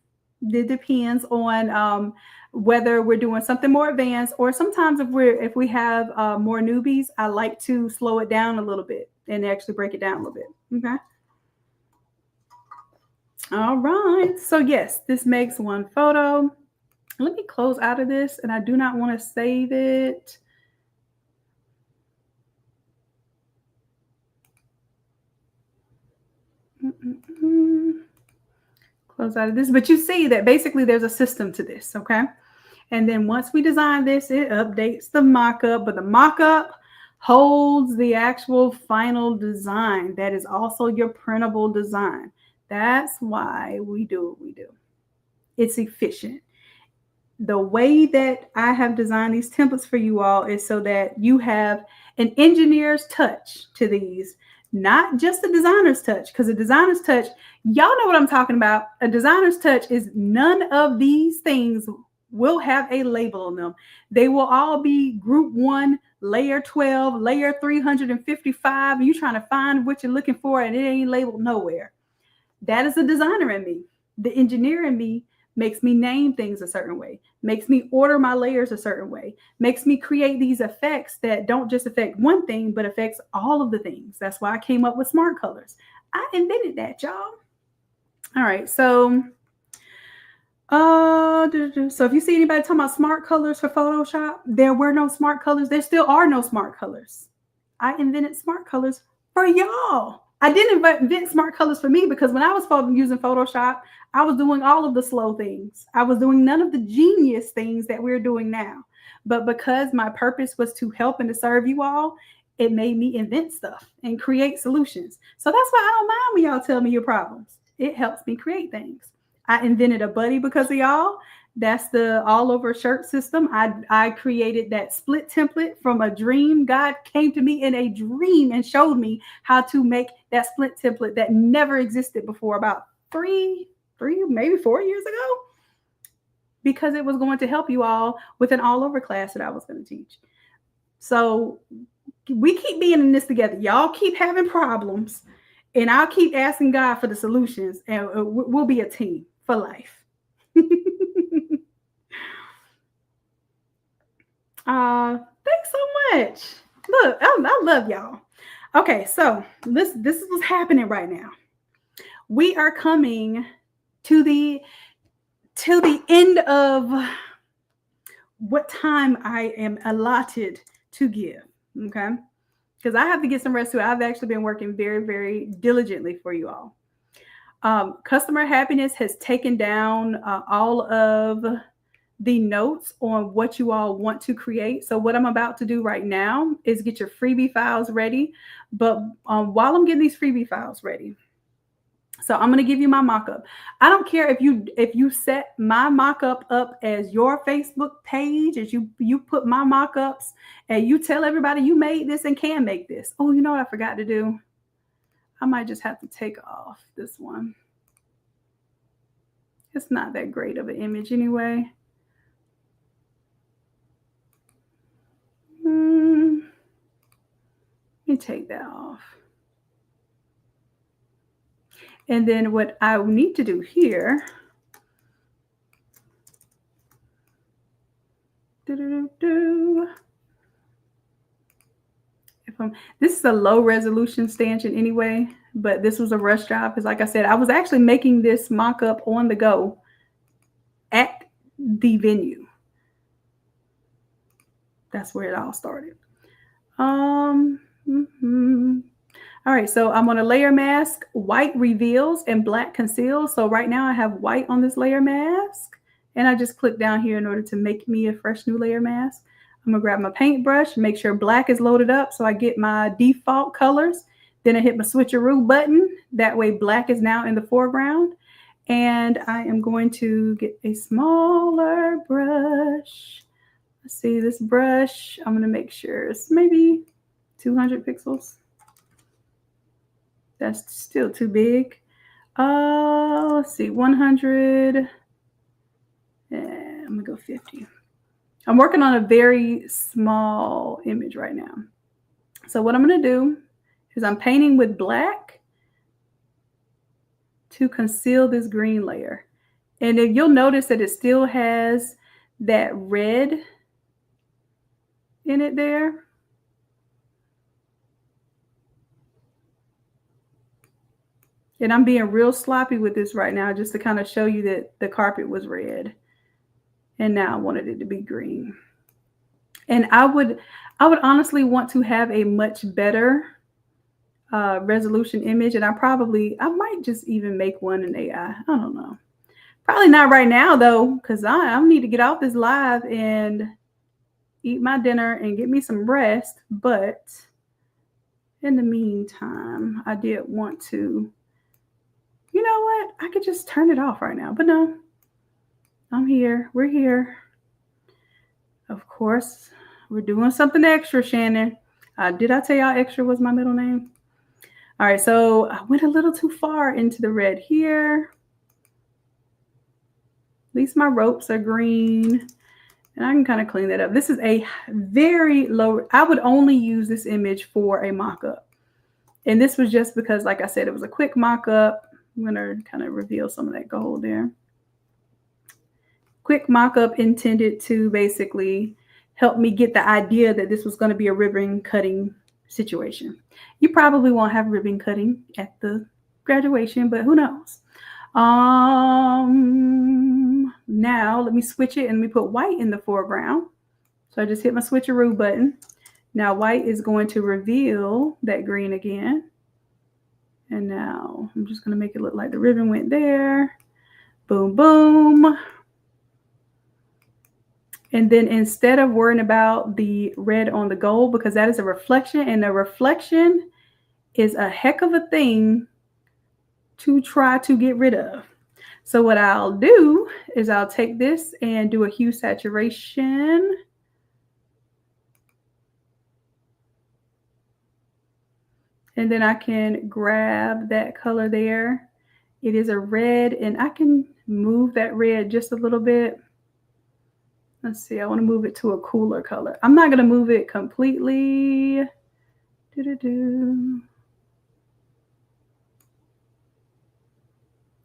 It depends on whether we're doing something more advanced, or sometimes if we have more newbies, I like to slow it down a little bit and actually break it down a little bit. Okay. All right. So yes, this makes one photo. Let me close out of this, and I do not want to save it. Close out of this, but you see that basically there's a system to this, okay? And then once we design this, it updates the mock-up, but the mock-up holds the actual final design. That is also your printable design. That's why we do what we do. It's efficient. the way that I have designed these templates for you all is so that you have an engineer's touch to these, not just a designer's touch. Because a designer's touch, y'all know what I'm talking about. A designer's touch is none of these things will have a label on them. They will all be group 1, layer 12, layer 355. You trying to find what you're looking for and it ain't labeled nowhere. That is a designer in me. The engineer in me makes me name things a certain way, makes me order my layers a certain way, makes me create these effects that don't just affect one thing, but affects all of the things. That's why I came up with smart colors. I invented that, y'all. All right, so if you see anybody talking about smart colors for Photoshop, there were no smart colors. There still are no smart colors. I invented smart colors for y'all. I didn't invent smart colors for me because when I was using Photoshop, I was doing all of the slow things. I was doing none of the genius things that we're doing now. But because my purpose was to help and to serve you all, it made me invent stuff and create solutions. So that's why I don't mind when y'all tell me your problems. It helps me create things. I invented a buddy because of y'all. That's the all over shirt system. I created that split template from a dream. God came to me in a dream and showed me how to make that split template that never existed before about three, maybe 4 years ago, because it was going to help you all with an all over class that I was going to teach. So we keep being in this together. Y'all keep having problems and I'll keep asking God for the solutions and we'll be a team for life. Thanks so much. Look, I love y'all. Okay, so this is what's happening right now. We are coming to the end of what time I am allotted to give. Okay, because I have to get some rest too. I've actually been working very, very diligently for you all. Customer happiness has taken down all of the notes on what you all want to create. So what I'm about to do right now is get your freebie files ready. But while I'm getting these freebie files ready, so I'm going to give you my mockup. I don't care if you set my mockup up as your Facebook page, as you put my mockups and you tell everybody you made this and can make this. Oh, you know what I forgot to do? I might just have to take off this one. It's not that great of an image anyway. Let me take that off. And then what I need to do here, this is a low resolution stanchion anyway, but this was a rush job because like I said, I was actually making this mock-up on the go at the venue. That's where it all started. All right, so I'm on a layer mask. White reveals and black conceals. So right now I have white on this layer mask. And I just click down here in order to make me a fresh new layer mask. I'm gonna grab my paintbrush, make sure black is loaded up so I get my default colors. Then I hit my switcheroo button. That way black is now in the foreground. And I am going to get a smaller brush. Let's see, this brush, I'm gonna make sure it's maybe 200 pixels. That's still too big. Let's see, 100. I'm gonna go 50. I'm working on a very small image right now. So what I'm gonna do is I'm painting with black to conceal this green layer. And if you'll notice that it still has that red in it there. And I'm being real sloppy with this right now just to kind of show you that the carpet was red. And now I wanted it to be green. And I would honestly want to have a much better resolution image. And I might just even make one in AI. I don't know. Probably not right now though, because I need to get off this live and eat my dinner and get me some rest. But in the meantime, I did want to, you know what? I could just turn it off right now, but no, I'm here. We're here. Of course, we're doing something extra, Shannon. Did I tell y'all extra was my middle name? All right, so I went a little too far into the red here. At least my ropes are green. And I can kind of clean that up. This is a very low, I would only use this image for a mock-up. And this was just because, like I said, it was a quick mock-up. I'm going to kind of reveal some of that gold there. Quick mock-up intended to basically help me get the idea that this was going to be a ribbon cutting situation. You probably won't have ribbon cutting at the graduation, but who knows? Now let me switch it and let me put white in the foreground. So I just hit my switcheroo button. Now white is going to reveal that green again. And now I'm just going to make it look like the ribbon went there. Boom, boom. And then instead of worrying about the red on the gold, because that is a reflection, and the reflection is a heck of a thing to try to get rid of. So what I'll do is I'll take this and do a hue saturation. And then I can grab that color there. It is a red, and I can move that red just a little bit. Let's see, I want to move it to a cooler color. I'm not going to move it completely.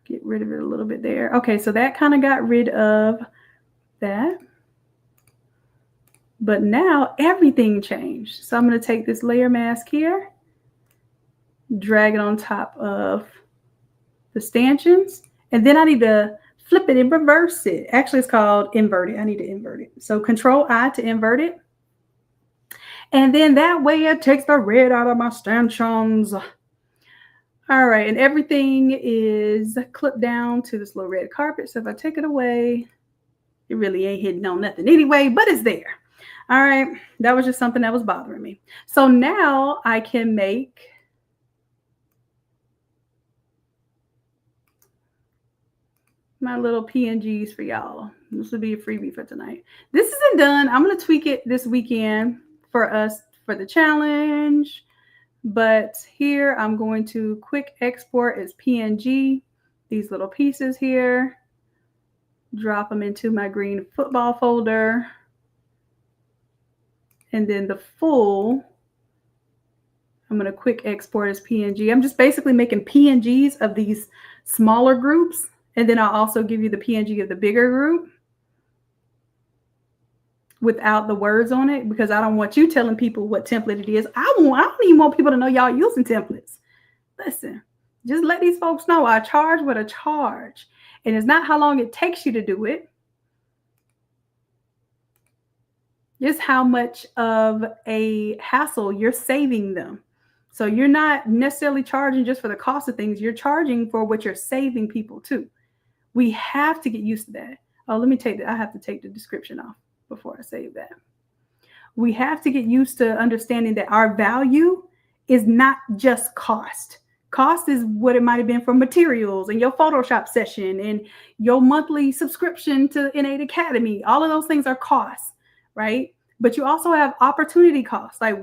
Get rid of it a little bit there. Okay, so that kind of got rid of that. But now everything changed. So I'm going to take this layer mask here, drag it on top of the stanchions, and then I need to flip it and reverse it. Actually, it's called invert it. I need to invert it. So Control-I to invert it. And then that way it takes the red out of my stanchions. All right, and everything is clipped down to this little red carpet. So if I take it away, it really ain't hitting on nothing anyway, but it's there. All right, that was just something that was bothering me. So now I can make my little PNGs for y'all. This will be a freebie for tonight. This isn't done. I'm going to tweak it this weekend for us for the challenge. But here I'm going to quick export as PNG these little pieces here. Drop them into my green football folder. And then the full, I'm going to quick export as PNG. I'm just basically making PNGs of these smaller groups. And then I'll also give you the PNG of the bigger group without the words on it, because I don't want you telling people what template it is. I don't even want people to know y'all using templates. Listen, just let these folks know I charge what I charge. And it's not how long it takes you to do it. Just how much of a hassle you're saving them. So you're not necessarily charging just for the cost of things. You're charging for what you're saving people too. We have to get used to that. Oh, let me take that. I have to take the description off before I save that. We have to get used to understanding that our value is not just cost. Cost is what it might have been for materials and your Photoshop session and your monthly subscription to Innate Academy. All of those things are costs, right? But you also have opportunity costs. Like,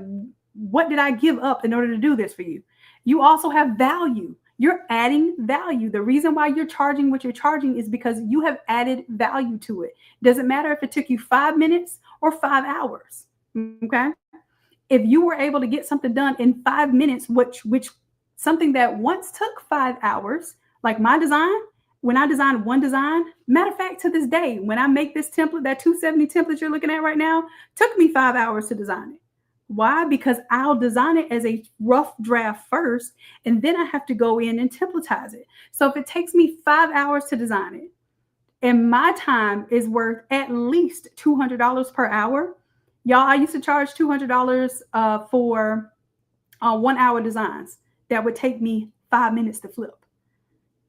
what did I give up in order to do this for you? You also have value. You're adding value. The reason why you're charging what you're charging is because you have added value to it. Doesn't matter if it took you 5 minutes or 5 hours. Okay. If you were able to get something done in 5 minutes, which something that once took 5 hours, like my design, when I designed one design, matter of fact, to this day, when I make this template, that 270 template you're looking at right now, took me 5 hours to design it. Why? Because I'll design it as a rough draft first, and then I have to go in and templatize it. So if it takes me 5 hours to design it, and my time is worth at least $200 per hour, y'all, I used to charge $200 for 1 hour designs that would take me 5 minutes to flip.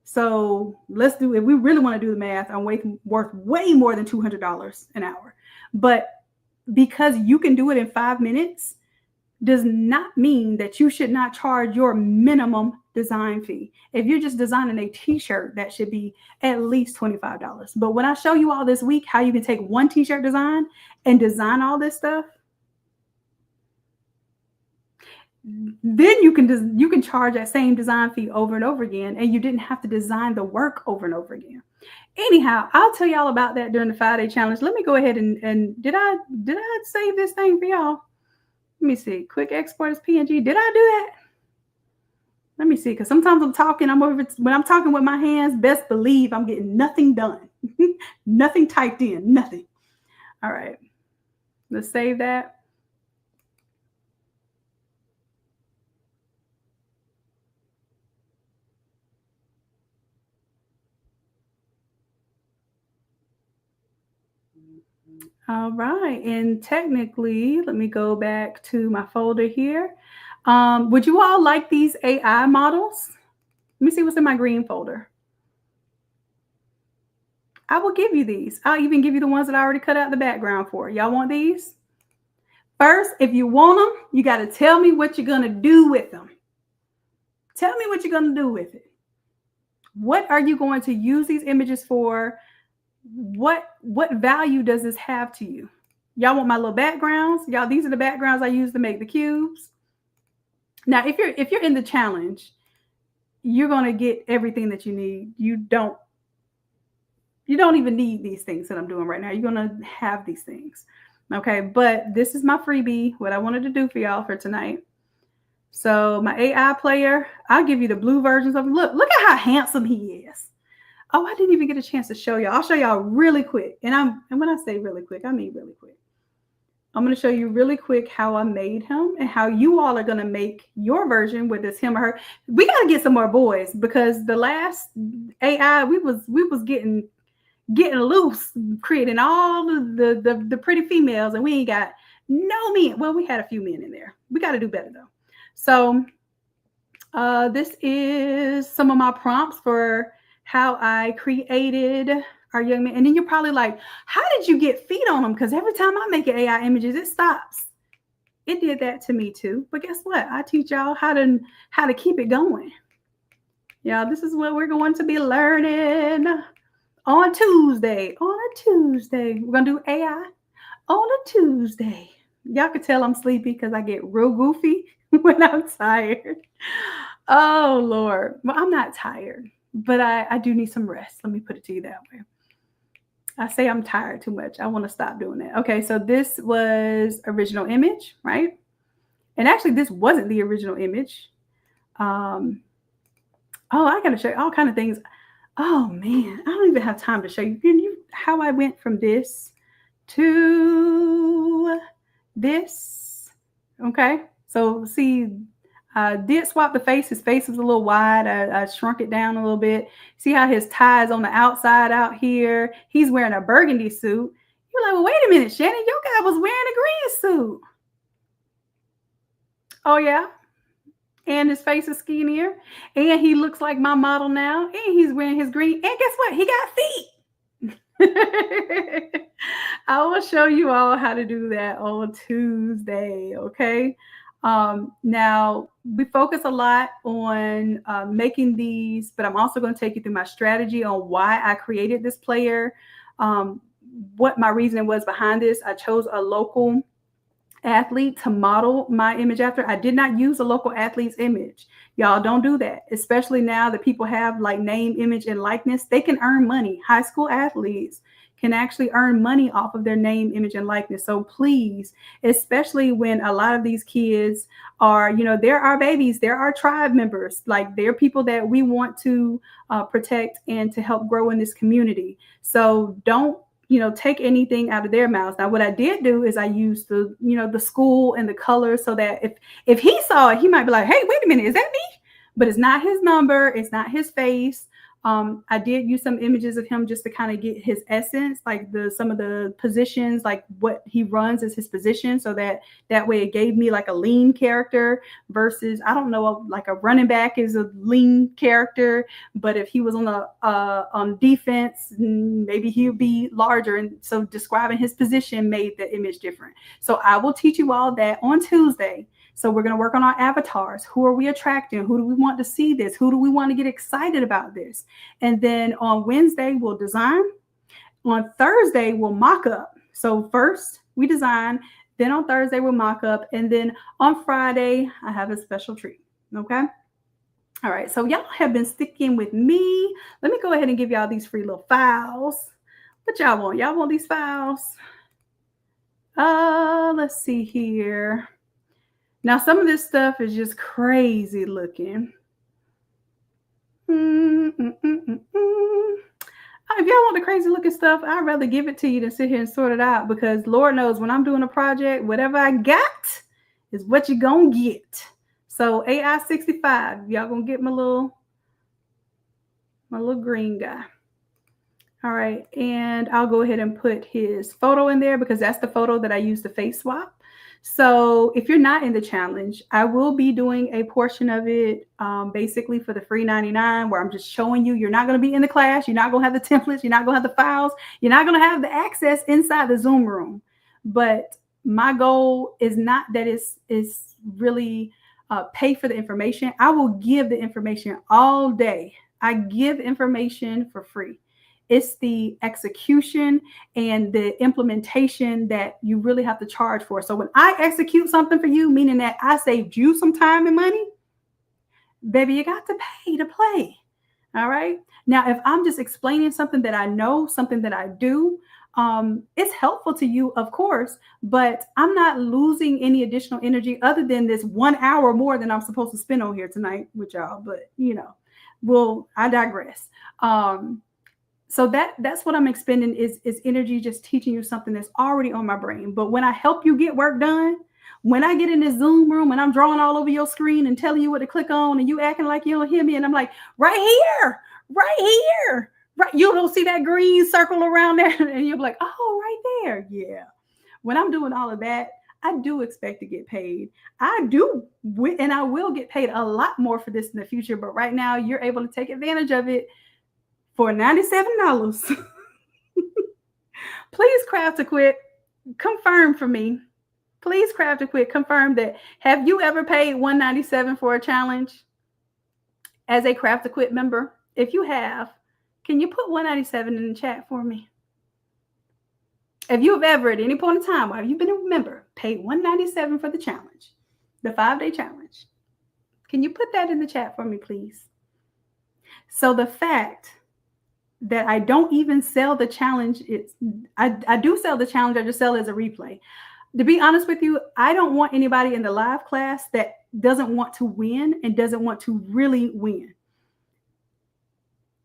So let's do, if we really want to do the math, I'm worth way more than $200 an hour. But because you can do it in 5 minutes does not mean that you should not charge your minimum design fee. If you're just designing a t-shirt, that should be at least $25. But when I show you all this week how you can take one t-shirt design and design all this stuff, then you can charge that same design fee over and over again, and you didn't have to design the work over and over again. Anyhow, I'll tell y'all about that during the 5-day challenge. Let me go ahead and did I save this thing for y'all? Let me see. Quick export as PNG. Did I do that? Let me see, because sometimes when I'm talking with my hands, best believe I'm getting nothing done. Nothing typed in, nothing. All right, let's save that. All right, and technically, let me go back to my folder here. Would you all like these AI models? Let me see what's in my green folder. I will give you these. I'll even give you the ones that I already cut out the background for. Y'all want these? First, if you want them, you got to tell me what you're going to do with them. Tell me what you're going to do with it. What are you going to use these images for? What value does this have to you? Y'all want my little backgrounds? Y'all, these are the backgrounds I use to make the cubes. Now, if you're in the challenge, you're going to get everything that you need. You don't even need these things that I'm doing right now. You're going to have these things. Okay, but this is my freebie, what I wanted to do for y'all for tonight. So my AI player, I'll give you the blue versions of him. Look at how handsome he is. Oh, I didn't even get a chance to show y'all. I'll show y'all really quick. And when I say really quick, I mean really quick. I'm going to show you really quick how I made him and how you all are going to make your version, whether it's him or her. We got to get some more boys, because the last AI, we was getting loose, creating all the pretty females, and we ain't got no men. Well, we had a few men in there. We got to do better though. So this is some of my prompts for how I created our young man. And then you're probably like, how did you get feet on them? Because every time I make an AI images, it stops. It did that to me too. But guess what? I teach y'all how to keep it going. Y'all, this is what we're going to be learning on Tuesday. On a Tuesday. We're going to do AI on a Tuesday. Y'all can tell I'm sleepy because I get real goofy when I'm tired. Oh, Lord. Well, I'm not tired, but I do need some rest. Let me put it to you that way. I say I'm tired too much. I want to stop doing that. Okay, so this was original image, right? And actually, this wasn't the original image. Oh, I got to show you all kind of things. Oh, man, I don't even have time to show you how I went from this to this. Okay, so see, I did swap the face. His face was a little wide. I shrunk it down a little bit. See how his tie is on the outside out here? He's wearing a burgundy suit. You're like, well, wait a minute, Shannon, your guy was wearing a green suit. Oh, yeah? And his face is skinnier. And he looks like my model now. And he's wearing his green. And guess what? He got feet. I will show you all how to do that on Tuesday, okay? Now, we focus a lot on making these, but I'm also going to take you through my strategy on why I created this player, what my reasoning was behind this. I chose a local athlete to model my image after. I did not use a local athlete's image. Y'all don't do that, especially now that people have like name, image, and likeness. They can earn money. High school athletes can actually earn money off of their name, image, and likeness. So please, especially when a lot of these kids are, they're our babies, they're our tribe members, like they're people that we want to protect and to help grow in this community. So don't, take anything out of their mouths. Now, what I did do is I used the school and the colors so that if he saw it, he might be like, hey, wait a minute, is that me? But it's not his number. It's not his face. I did use some images of him just to kind of get his essence, like some of the positions, like what he runs as his position. So that way it gave me like a lean character versus, I don't know, like a running back is a lean character, but if he was on defense, maybe he would be larger. And so describing his position made the image different. So I will teach you all that on Tuesday So we're going to work on our avatars. Who are we attracting? Who do we want to see this? Who do we want to get excited about this? And then on Wednesday, we'll design. On Thursday, we'll mock up. So first we design, then on Thursday, we'll mock up. And then on Friday, I have a special treat. Okay. All right. So y'all have been sticking with me. Let me go ahead and give y'all these free little files. What y'all want? Y'all want these files? Let's see here. Now, some of this stuff is just crazy looking. If y'all want the crazy looking stuff, I'd rather give it to you than sit here and sort it out, because Lord knows when I'm doing a project, whatever I got is what you're going to get. So AI 65, y'all going to get my little green guy. All right. And I'll go ahead and put his photo in there because that's the photo that I use to face swap. So if you're not in the challenge, I will be doing a portion of it basically for the free 99, where I'm just showing you. You're not going to be in the class. You're not going to have the templates. You're not going to have the files. You're not going to have the access inside the Zoom room. But my goal is not that it's really pay for the information. I will give the information all day. I give information for free. It's the execution and the implementation that you really have to charge for. So when I execute something for you, meaning that I saved you some time and money, baby, you got to pay to play. All right. Now, if I'm just explaining something that I know, something that I do, it's helpful to you, of course, but I'm not losing any additional energy other than this 1 hour more than I'm supposed to spend on here tonight with y'all. But, I digress. So that's what I'm expending is energy, just teaching you something that's already on my brain. But when I help you get work done, when I get in this Zoom room and I'm drawing all over your screen and telling you what to click on and you acting like you don't hear me, and I'm like, right here, right. You don't see that green circle around there, and you're like, oh, right there. Yeah. When I'm doing all of that, I do expect to get paid. I do, and I will get paid a lot more for this in the future. But right now, you're able to take advantage of it for $97. Please craft to quit. Confirm for me. Please craft to quit. Confirm that. Have you ever paid $197 for a challenge as a craft to quit member? If you have, can you put $197 in the chat for me? If you have ever at any point in time while you've been a member paid $197 for the challenge, the 5-day challenge, can you put that in the chat for me, please? So the fact that I don't even sell the challenge, I do sell the challenge, I just sell it as a replay. To be honest with you, I don't want anybody in the live class that doesn't want to win and doesn't want to really win.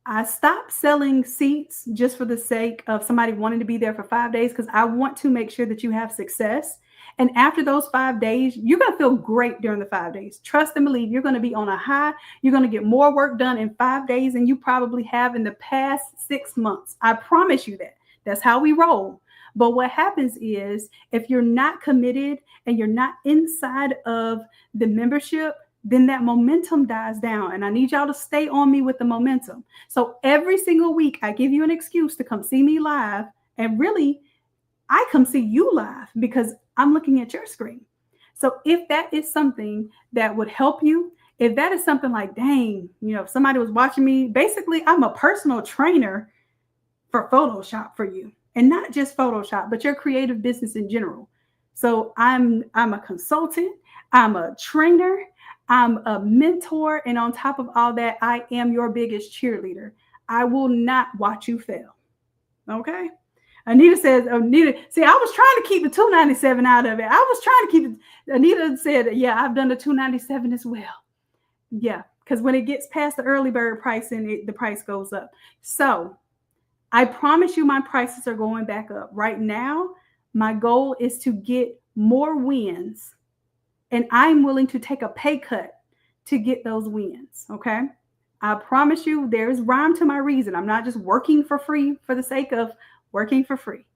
I stopped selling seats just for the sake of somebody wanting to be there for 5 days, because I want to make sure that you have success. And after those 5 days, you're going to feel great during the 5 days. Trust and believe, you're going to be on a high. You're going to get more work done in 5 days than you probably have in the past 6 months. I promise you that. That's how we roll. But what happens is, if you're not committed and you're not inside of the membership, then that momentum dies down. And I need y'all to stay on me with the momentum. So every single week, I give you an excuse to come see me live. And really, I come see you live because I'm looking at your screen. So if that is something that would help you, if that is something like, dang, if somebody was watching me, basically, I'm a personal trainer for Photoshop for you. And not just Photoshop, but your creative business in general. So I'm a consultant, I'm a trainer, I'm a mentor. And on top of all that, I am your biggest cheerleader. I will not watch you fail. Okay. Anita says, see, I was trying to keep the $297 out of it. I was trying to keep it. Anita said, yeah, I've done the $297 as well. Yeah. Because when it gets past the early bird pricing, the price goes up. So I promise you my prices are going back up. Right now, my goal is to get more wins, and I'm willing to take a pay cut to get those wins, okay? I promise you there's rhyme to my reason. I'm not just working for free for the sake of working for free.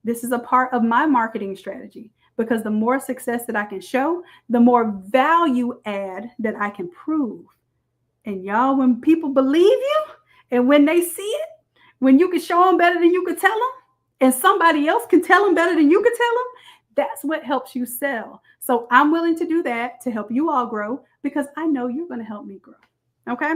This is a part of my marketing strategy, because the more success that I can show, the more value add that I can prove. And y'all, when people believe you and when they see it, when you can show them better than you could tell them, and somebody else can tell them better than you could tell them, That's what helps you sell. So I'm willing to do that to help you all grow because I know you're going to help me grow. Okay.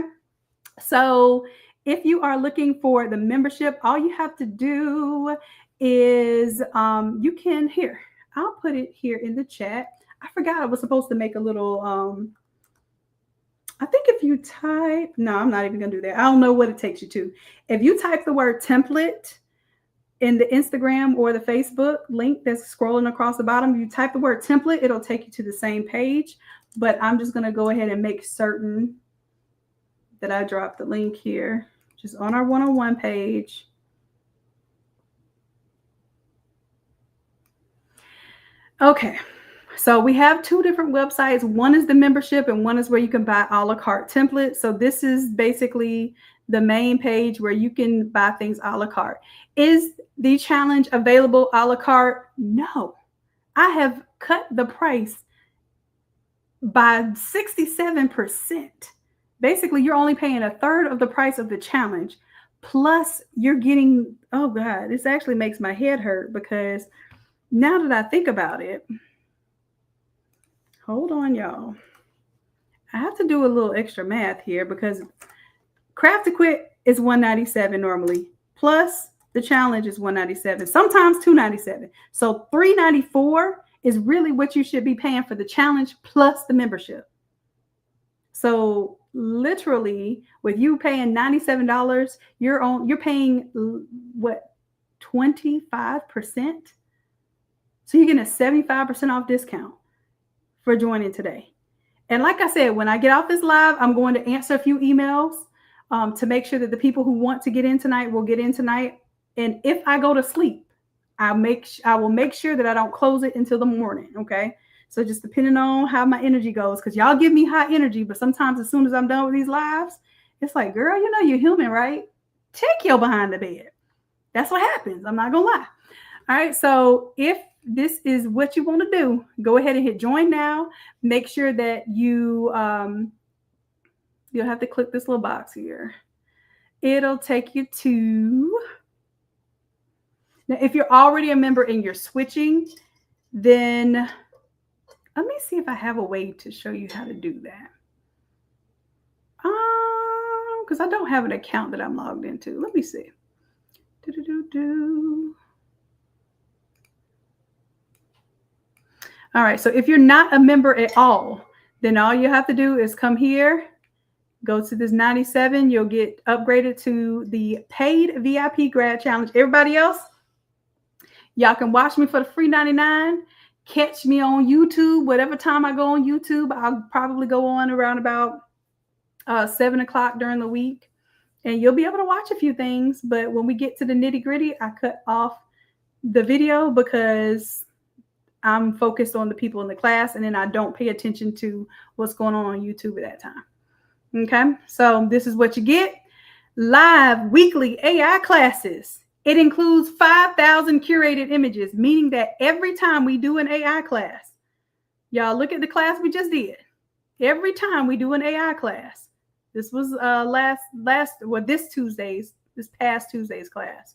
So if you are looking for the membership, all you have to do is you can here. I'll put it here in the chat. I forgot I was supposed to make a little I think if you type, no, I'm not even gonna do that. I don't know what it takes you to. If you type the word template in the Instagram or the Facebook link that's scrolling across the bottom, you type the word template, it'll take you to the same page. But I'm just gonna go ahead and make certain that I drop the link here, just on our one-on-one page. Okay, so we have two different websites. One is the membership and one is where you can buy a la carte templates. So this is basically the main page where you can buy things a la carte. Is the challenge available a la carte? No. I have cut the price by 67%. Basically, you're only paying a third of the price of the challenge. Plus, you're getting, oh God, this actually makes my head hurt because now that I think about it, hold on, y'all. I have to do a little extra math here because Craft to Quit is $197 normally. Plus, the challenge is $197, sometimes $297. So $394 is really what you should be paying for the challenge plus the membership. So literally, with you paying $97, you're paying what, 25%? So you're getting a 75% off discount for joining today. And like I said, when I get off this live, I'm going to answer a few emails to make sure that the people who want to get in tonight will get in tonight. And if I go to sleep, I will make sure that I don't close it until the morning. Okay. So just depending on how my energy goes, because y'all give me high energy, but sometimes as soon as I'm done with these lives, it's like, girl, you know you're human, right? Take your behind the bed. That's what happens. I'm not gonna lie. All right. So if this is what you want to do, go ahead and hit join now. Make sure that you'll have to click this little box here. It'll take you to, now if you're already a member and you're switching, then let me see if I have a way to show you how to do that. Because I don't have an account that I'm logged into. Let me see. All right, so if you're not a member at all, then all you have to do is come here, go to this 97. You'll get upgraded to the paid VIP grad challenge. Everybody else, y'all can watch me for the free 99. Catch me on YouTube. Whatever time I go on YouTube, I'll probably go on around about 7 o'clock during the week. And you'll be able to watch a few things. But when we get to the nitty gritty, I cut off the video because I'm focused on the people in the class, and then I don't pay attention to what's going on YouTube at that time. Okay, so this is what you get. Live weekly AI classes. It includes 5,000 curated images, meaning that every time we do an AI class, y'all look at the class we just did. Every time we do an AI class, this was this past Tuesday's class.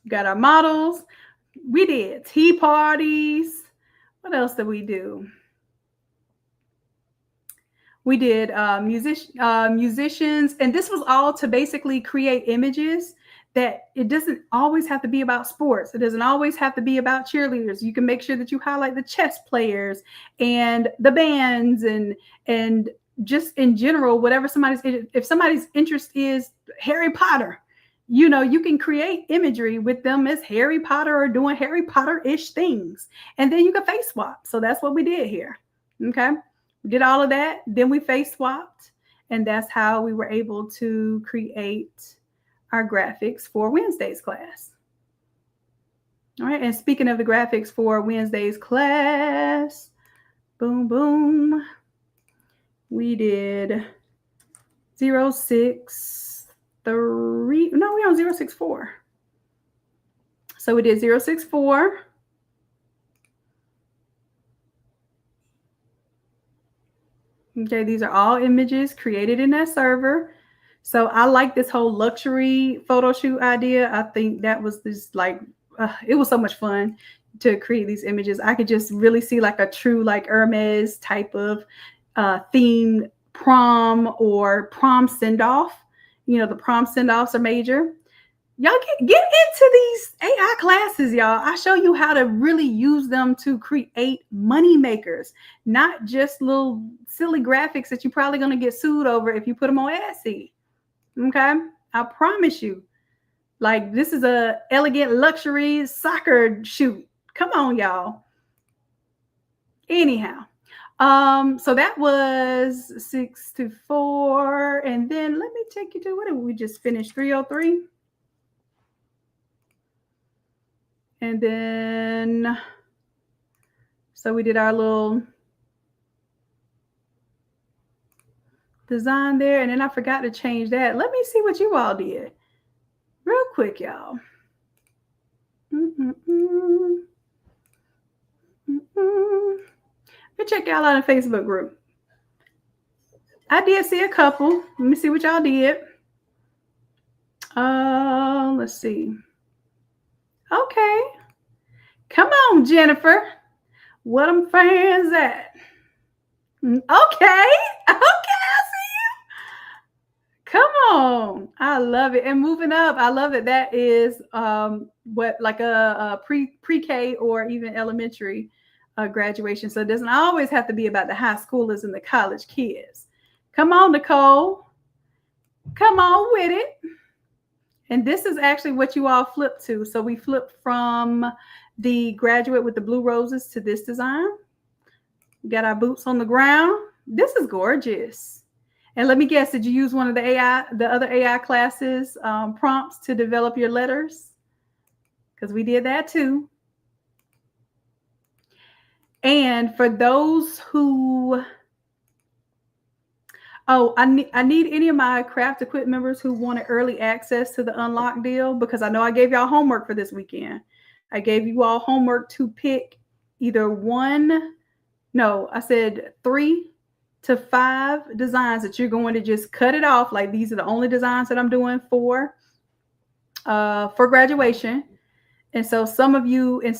Got our models. We did tea parties. What else did we do? We did musicians, and this was all to basically create images that it doesn't always have to be about sports. It doesn't always have to be about cheerleaders. You can make sure that you highlight the chess players and the bands and just in general, whatever if somebody's interest is Harry Potter, you know, you can create imagery with them as Harry Potter or doing Harry Potter-ish things. And then you can face swap. So that's what we did here. Okay. We did all of that. Then we face swapped. And that's how we were able to create our graphics for Wednesday's class. All right. And speaking of the graphics for Wednesday's class, boom, boom. We did 063. No, we're on 064. So we did 064. Okay, these are all images created in that server. So I like this whole luxury photo shoot idea. I think that was just like, it was so much fun to create these images. I could just really see like a true like Hermes type of themed prom or prom send off. You know, the prom send offs are major. Y'all get into these AI classes, y'all. I show you how to really use them to create money makers, not just little silly graphics that you're probably going to get sued over if you put them on Etsy. Okay, I promise you. Like, this is a elegant luxury soccer shoot. Come on, y'all. Anyhow, so that was 6 to 4, and then let me take you to, what did we just finish? 303. And then, so we did our little design there, and then I forgot to change that. Let me see what you all did real quick, y'all. Let me check y'all out in the Facebook group. I did see a couple. Let me see what y'all did. Let's see. Okay. Come on, Jennifer. What them fans at? Okay. Okay, I see you. Come on. I love it. And moving up, I love it. That is what, like a pre-K or even elementary graduation. So it doesn't always have to be about the high schoolers and the college kids. Come on, Nicole. Come on with it. And this is actually what you all flip to. So we flipped from the graduate with the blue roses to this design. We got our boots on the ground. This is gorgeous. And let me guess, did you use one of the other AI classes prompts to develop your letters? Because we did that too. And for those who, I need any of my Craft Equip members who wanted early access to the Unlock deal, because I know I gave y'all homework for this weekend. I gave you all homework to pick either 3 to 5 designs that you're going to just cut it off. Like, these are the only designs that I'm doing for graduation. And so some of you, I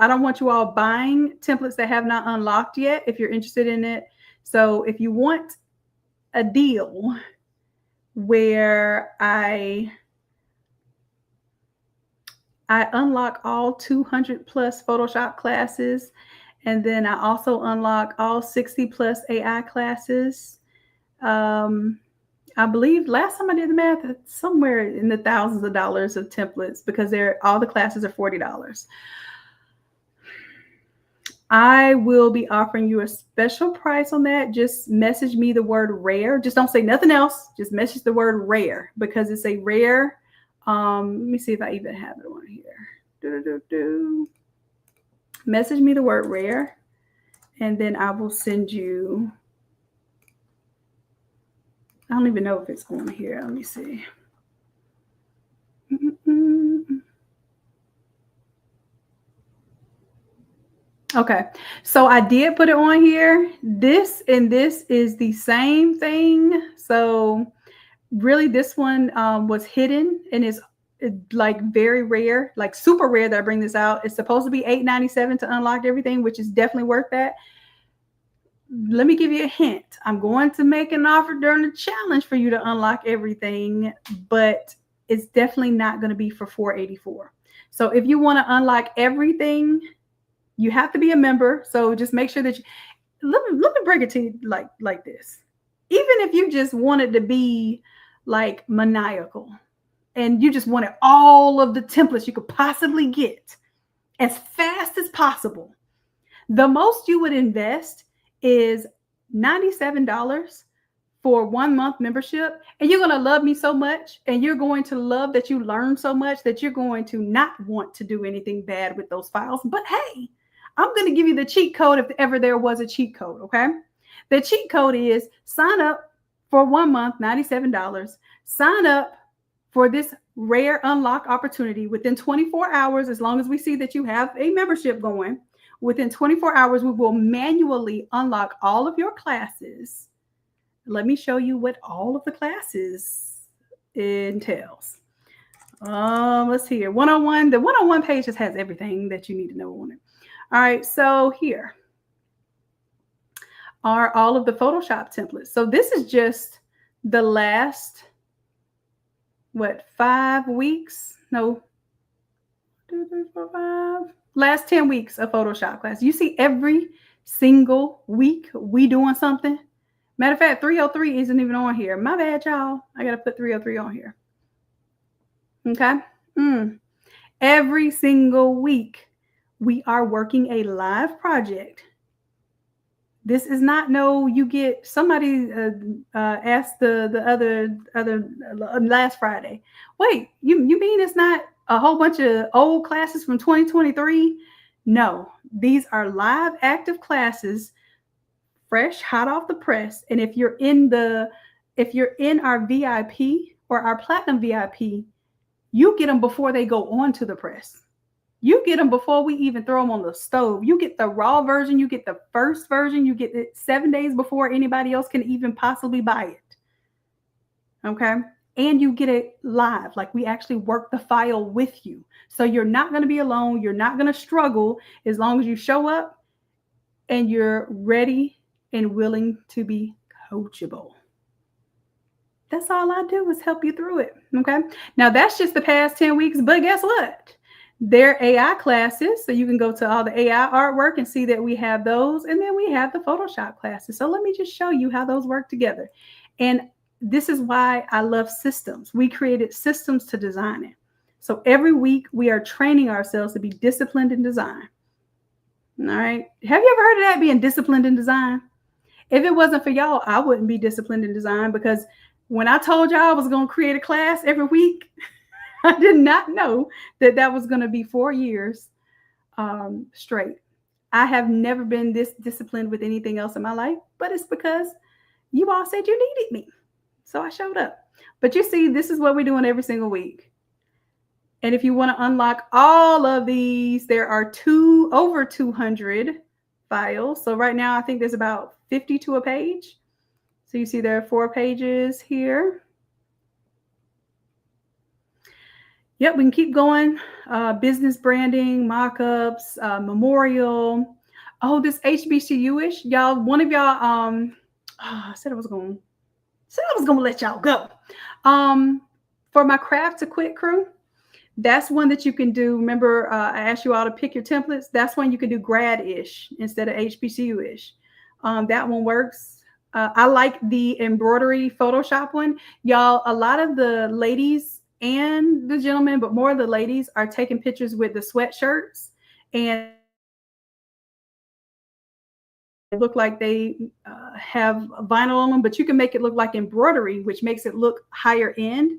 don't want you all buying templates that have not unlocked yet if you're interested in it. So if you want a deal where I unlock all 200 plus Photoshop classes, and then I also unlock all 60 plus AI classes. I believe last time I did the math, it's somewhere in the thousands of dollars of templates, because all the classes are $40. I will be offering you a special price on that. Just message me the word rare. Just don't say nothing else. Just message the word rare, because it's a rare. Let me see if I even have it on here. Message me the word rare, and then I will send you. I don't even know if it's on here. Let me see. Okay, so I did put it on here. This and this is the same thing. So really, this one was hidden and is like very rare, like super rare that I bring this out. It's supposed to be $8.97 to unlock everything, which is definitely worth that. Let me give you a hint. I'm going to make an offer during the challenge for you to unlock everything, but it's definitely not going to be for $484. So if you want to unlock everything, you have to be a member. So just make sure that let me break it to you like this. Even if you just wanted to be like maniacal and you just wanted all of the templates you could possibly get as fast as possible, the most you would invest is $97 for 1 month membership. And you're going to love me so much, and you're going to love that you learn so much that you're going to not want to do anything bad with those files. But hey, I'm going to give you the cheat code if ever there was a cheat code, okay? The cheat code is sign up for 1 month, $97. Sign up for this rare unlock opportunity within 24 hours. As long as we see that you have a membership going, within 24 hours, we will manually unlock all of your classes. Let me show you what all of the classes entails. Let's see here. 101. The 101 page just has everything that you need to know on it. All right, so here are all of the Photoshop templates. So this is just the last, 5 weeks? No, 2, 3, 4, 5. Last 10 weeks of Photoshop class. You see every single week we doing something. Matter of fact, 303 isn't even on here. My bad, y'all. I got to put 303 on here. Okay. Every single week we are working a live project. This is not you get somebody asked the other last Friday. Wait, you mean it's not a whole bunch of old classes from 2023? No, these are live active classes, fresh, hot off the press. And if you're in our VIP or our Platinum VIP, you get them before they go on to the press. You get them before we even throw them on the stove. You get the raw version. You get the first version. You get it 7 days before anybody else can even possibly buy it. Okay. And you get it live. Like, we actually work the file with you. So you're not going to be alone. You're not going to struggle as long as you show up and you're ready and willing to be coachable. That's all I do is help you through it. Okay. Now that's just the past 10 weeks, but guess what? They're AI classes. So you can go to all the AI artwork and see that we have those. And then we have the Photoshop classes. So let me just show you how those work together. And this is why I love systems. We created systems to design it. So every week we are training ourselves to be disciplined in design. All right. Have you ever heard of that, being disciplined in design? If it wasn't for y'all, I wouldn't be disciplined in design, because when I told y'all I was going to create a class every week, I did not know that was going to be 4 years straight. I have never been this disciplined with anything else in my life, but it's because you all said you needed me. So I showed up. But you see, this is what we're doing every single week. And if you want to unlock all of these, there are over 200 files. So right now, I think there's about 50 to a page. So you see there are 4 pages here. Yep, we can keep going. Business branding, mockups, memorial. Oh, this HBCU-ish. Y'all, one of y'all, I said I was going to let y'all go. For my Craft to Quit crew, that's one that you can do. Remember, I asked you all to pick your templates. That's one you can do grad-ish instead of HBCU-ish. That one works. I like the embroidery Photoshop one. Y'all, a lot of the ladies and the gentlemen, but more of the ladies, are taking pictures with the sweatshirts and look like they have vinyl on them, but you can make it look like embroidery, which makes it look higher end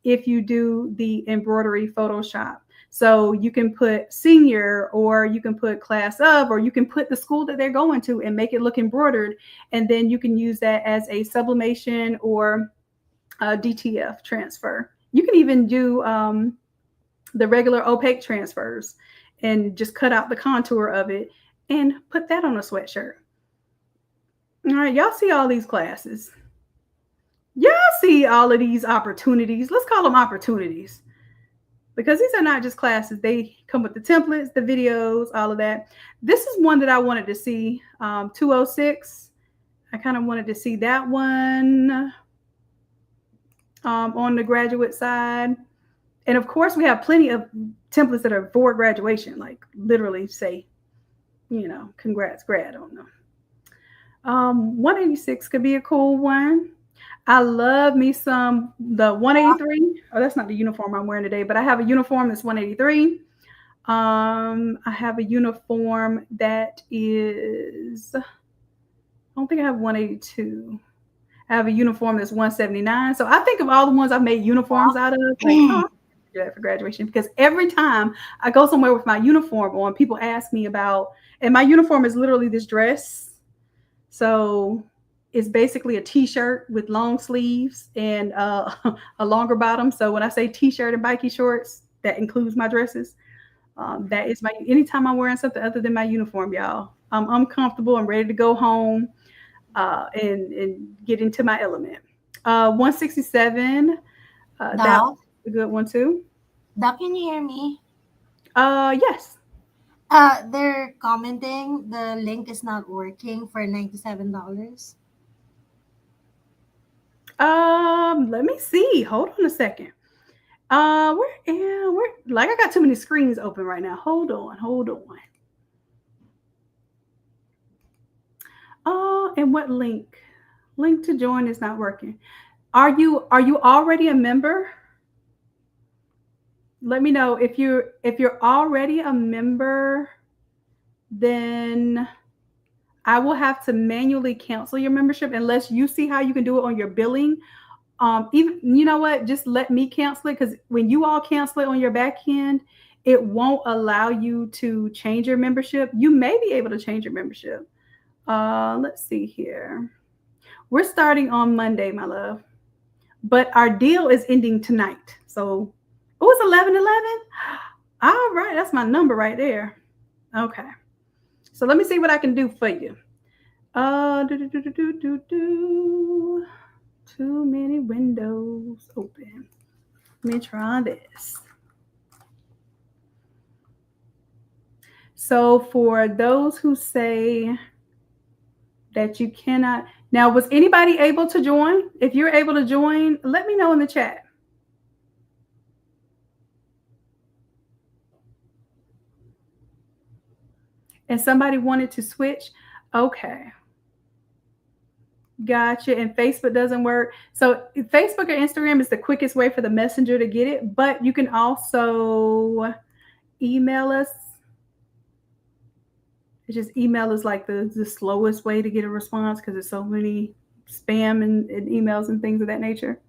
if you do the embroidery Photoshop. So you can put senior, or you can put class of, or you can put the school that they're going to and make it look embroidered. And then you can use that as a sublimation or a DTF transfer. You can even do the regular opaque transfers and just cut out the contour of it and put that on a sweatshirt. All right, y'all see all these classes. Y'all see all of these opportunities. Let's call them opportunities, because these are not just classes. They come with the templates, the videos, all of that. This is one that I wanted to see, 206. I kind of wanted to see that one on the graduate side. And of course, we have plenty of templates that are for graduation, like literally say, congrats, grad. I don't know. 186 could be a cool one. I love me some the 183. Oh, that's not the uniform I'm wearing today, but I have a uniform that's 183. I have a uniform that is, I don't think I have 182. I have a uniform that's 179. So I think of all the ones I've made uniforms out of, like, for graduation, because every time I go somewhere with my uniform on, people ask me about, and my uniform is literally this dress. So it's basically a t-shirt with long sleeves and a longer bottom. So when I say t-shirt and bikie shorts, that includes my dresses. That is anytime I'm wearing something other than my uniform, y'all, I'm comfortable. I'm ready to go home and get into my element. 167. That Dove, was a good one too. Dove, can you hear me? Yes. They're commenting the link is not working for $97. Let me see. Hold on a second. Where like I got too many screens open right now. Hold on. And what link? Link to join is not working. Are you already a member? Let me know if you're already a member, then I will have to manually cancel your membership unless you see how you can do it on your billing. Even you know what, just let me cancel it, because when you all cancel it on your back end, it won't allow you to change your membership. You may be able to change your membership. Let's see here. We're starting on Monday, my love, but our deal is ending tonight. So oh, it's 11/11. All right, that's my number right there. Okay, so let me see what I can do for you. Do, do, do, do, do, do, do. Too many windows open. Let me try this. So for those who say that you cannot, now was anybody able to join? If you're able to join, let me know in the chat. And somebody wanted to switch. Okay. Gotcha. And Facebook doesn't work. So Facebook or Instagram is the quickest way for the messenger to get it, but you can also email us. It's just email is like the slowest way to get a response because there's so many spam and emails and things of that nature.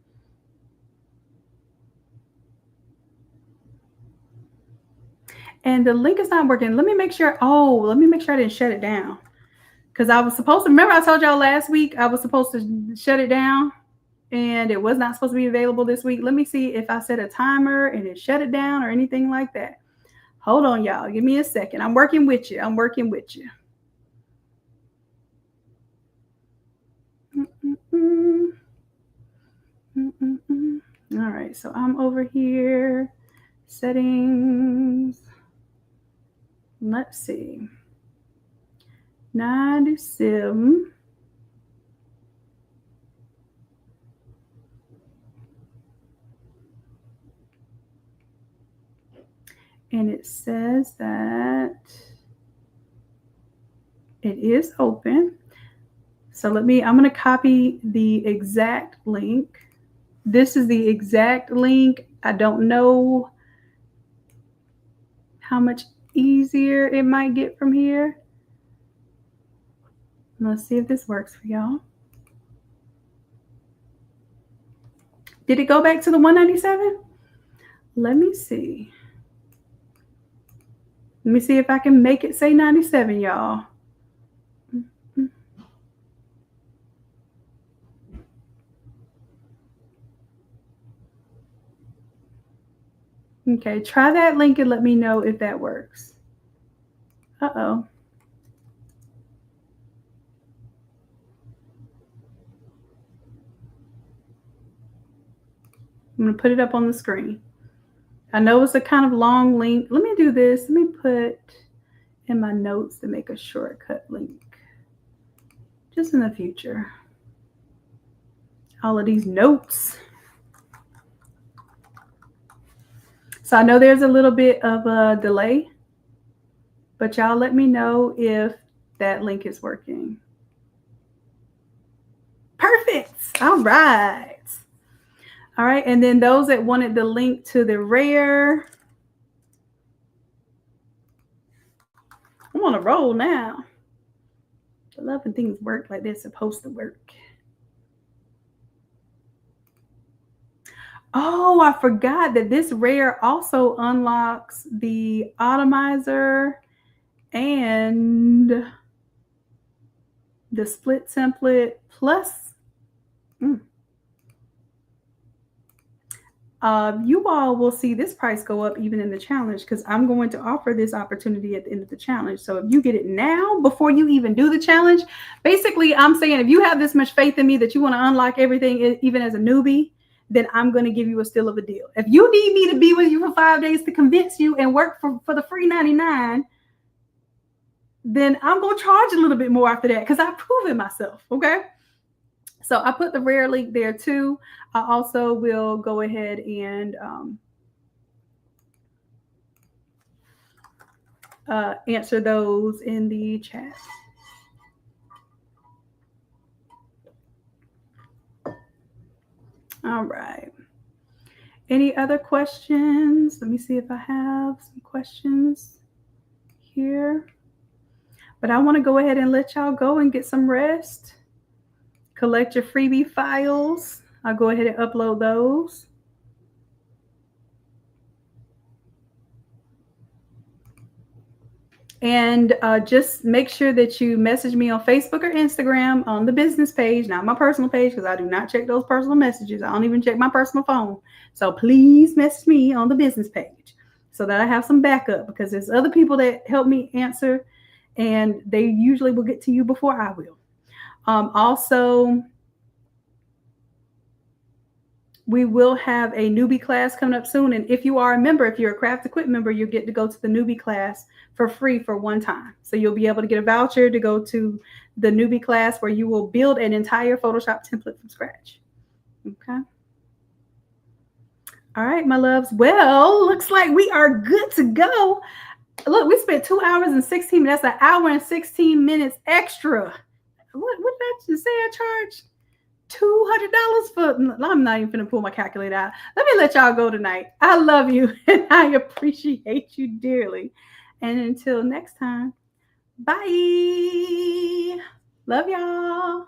And the link is not working. Let me make sure. Oh, let me make sure I didn't shut it down. Because I was supposed to, remember I told y'all last week I was supposed to shut it down and it was not supposed to be available this week. Let me see if I set a timer and it shut it down or anything like that. Hold on, y'all. Give me a second. I'm working with you. I'm working with you. All right. So I'm over here. Settings. Let's see. 97. And it says that it is open. So I'm going to copy the exact link. This is the exact link. I don't know how much easier it might get from here. Let's see if this works for y'all. Did it go back to the 197? Let me see. Let me see if I can make it say 97, y'all. Okay, try that link and let me know if that works. Uh-oh. I'm going to put it up on the screen. I know it's a kind of long link. Let me do this. Let me put in my notes to make a shortcut link. Just in the future. All of these notes. So I know there's a little bit of a delay, but y'all let me know if that link is working. Perfect. All right. All right. And then those that wanted the link to the rare, I'm on a roll now. I love when things work like they're supposed to work. Oh, I forgot that this rare also unlocks the Automizer and the split template plus. You all will see this price go up even in the challenge because I'm going to offer this opportunity at the end of the challenge. So if you get it now before you even do the challenge, basically I'm saying if you have this much faith in me that you want to unlock everything even as a newbie, then I'm going to give you a steal of a deal. If you need me to be with you for 5 days to convince you and work for the free 99, then I'm going to charge a little bit more after that because I've proven myself. Okay. So I put the rare link there too. I also will go ahead and answer those in the chat. All right. Any other questions? Let me see if I have some questions here. But I want to go ahead and let y'all go and get some rest. Collect your freebie files. I'll go ahead and upload those. And just make sure that you message me on Facebook or Instagram on the business page, not my personal page, because I do not check those personal messages. I don't even check my personal phone. So please message me on the business page so that I have some backup, because there's other people that help me answer, and they usually will get to you before I will. Also, we will have a newbie class coming up soon. And if you are a member, if you're a Craft Equip member, you get to go to the newbie class for free for one time. So you'll be able to get a voucher to go to the newbie class where you will build an entire Photoshop template from scratch. Okay. All right, my loves. Well, looks like we are good to go. Look, we spent 2 hours and 16 minutes. That's an hour and 16 minutes extra. What did I just say I charged? $200 for. I'm not even gonna pull my calculator out. Let me let y'all go tonight. I love you and I appreciate you dearly. And until next time, bye. Love y'all.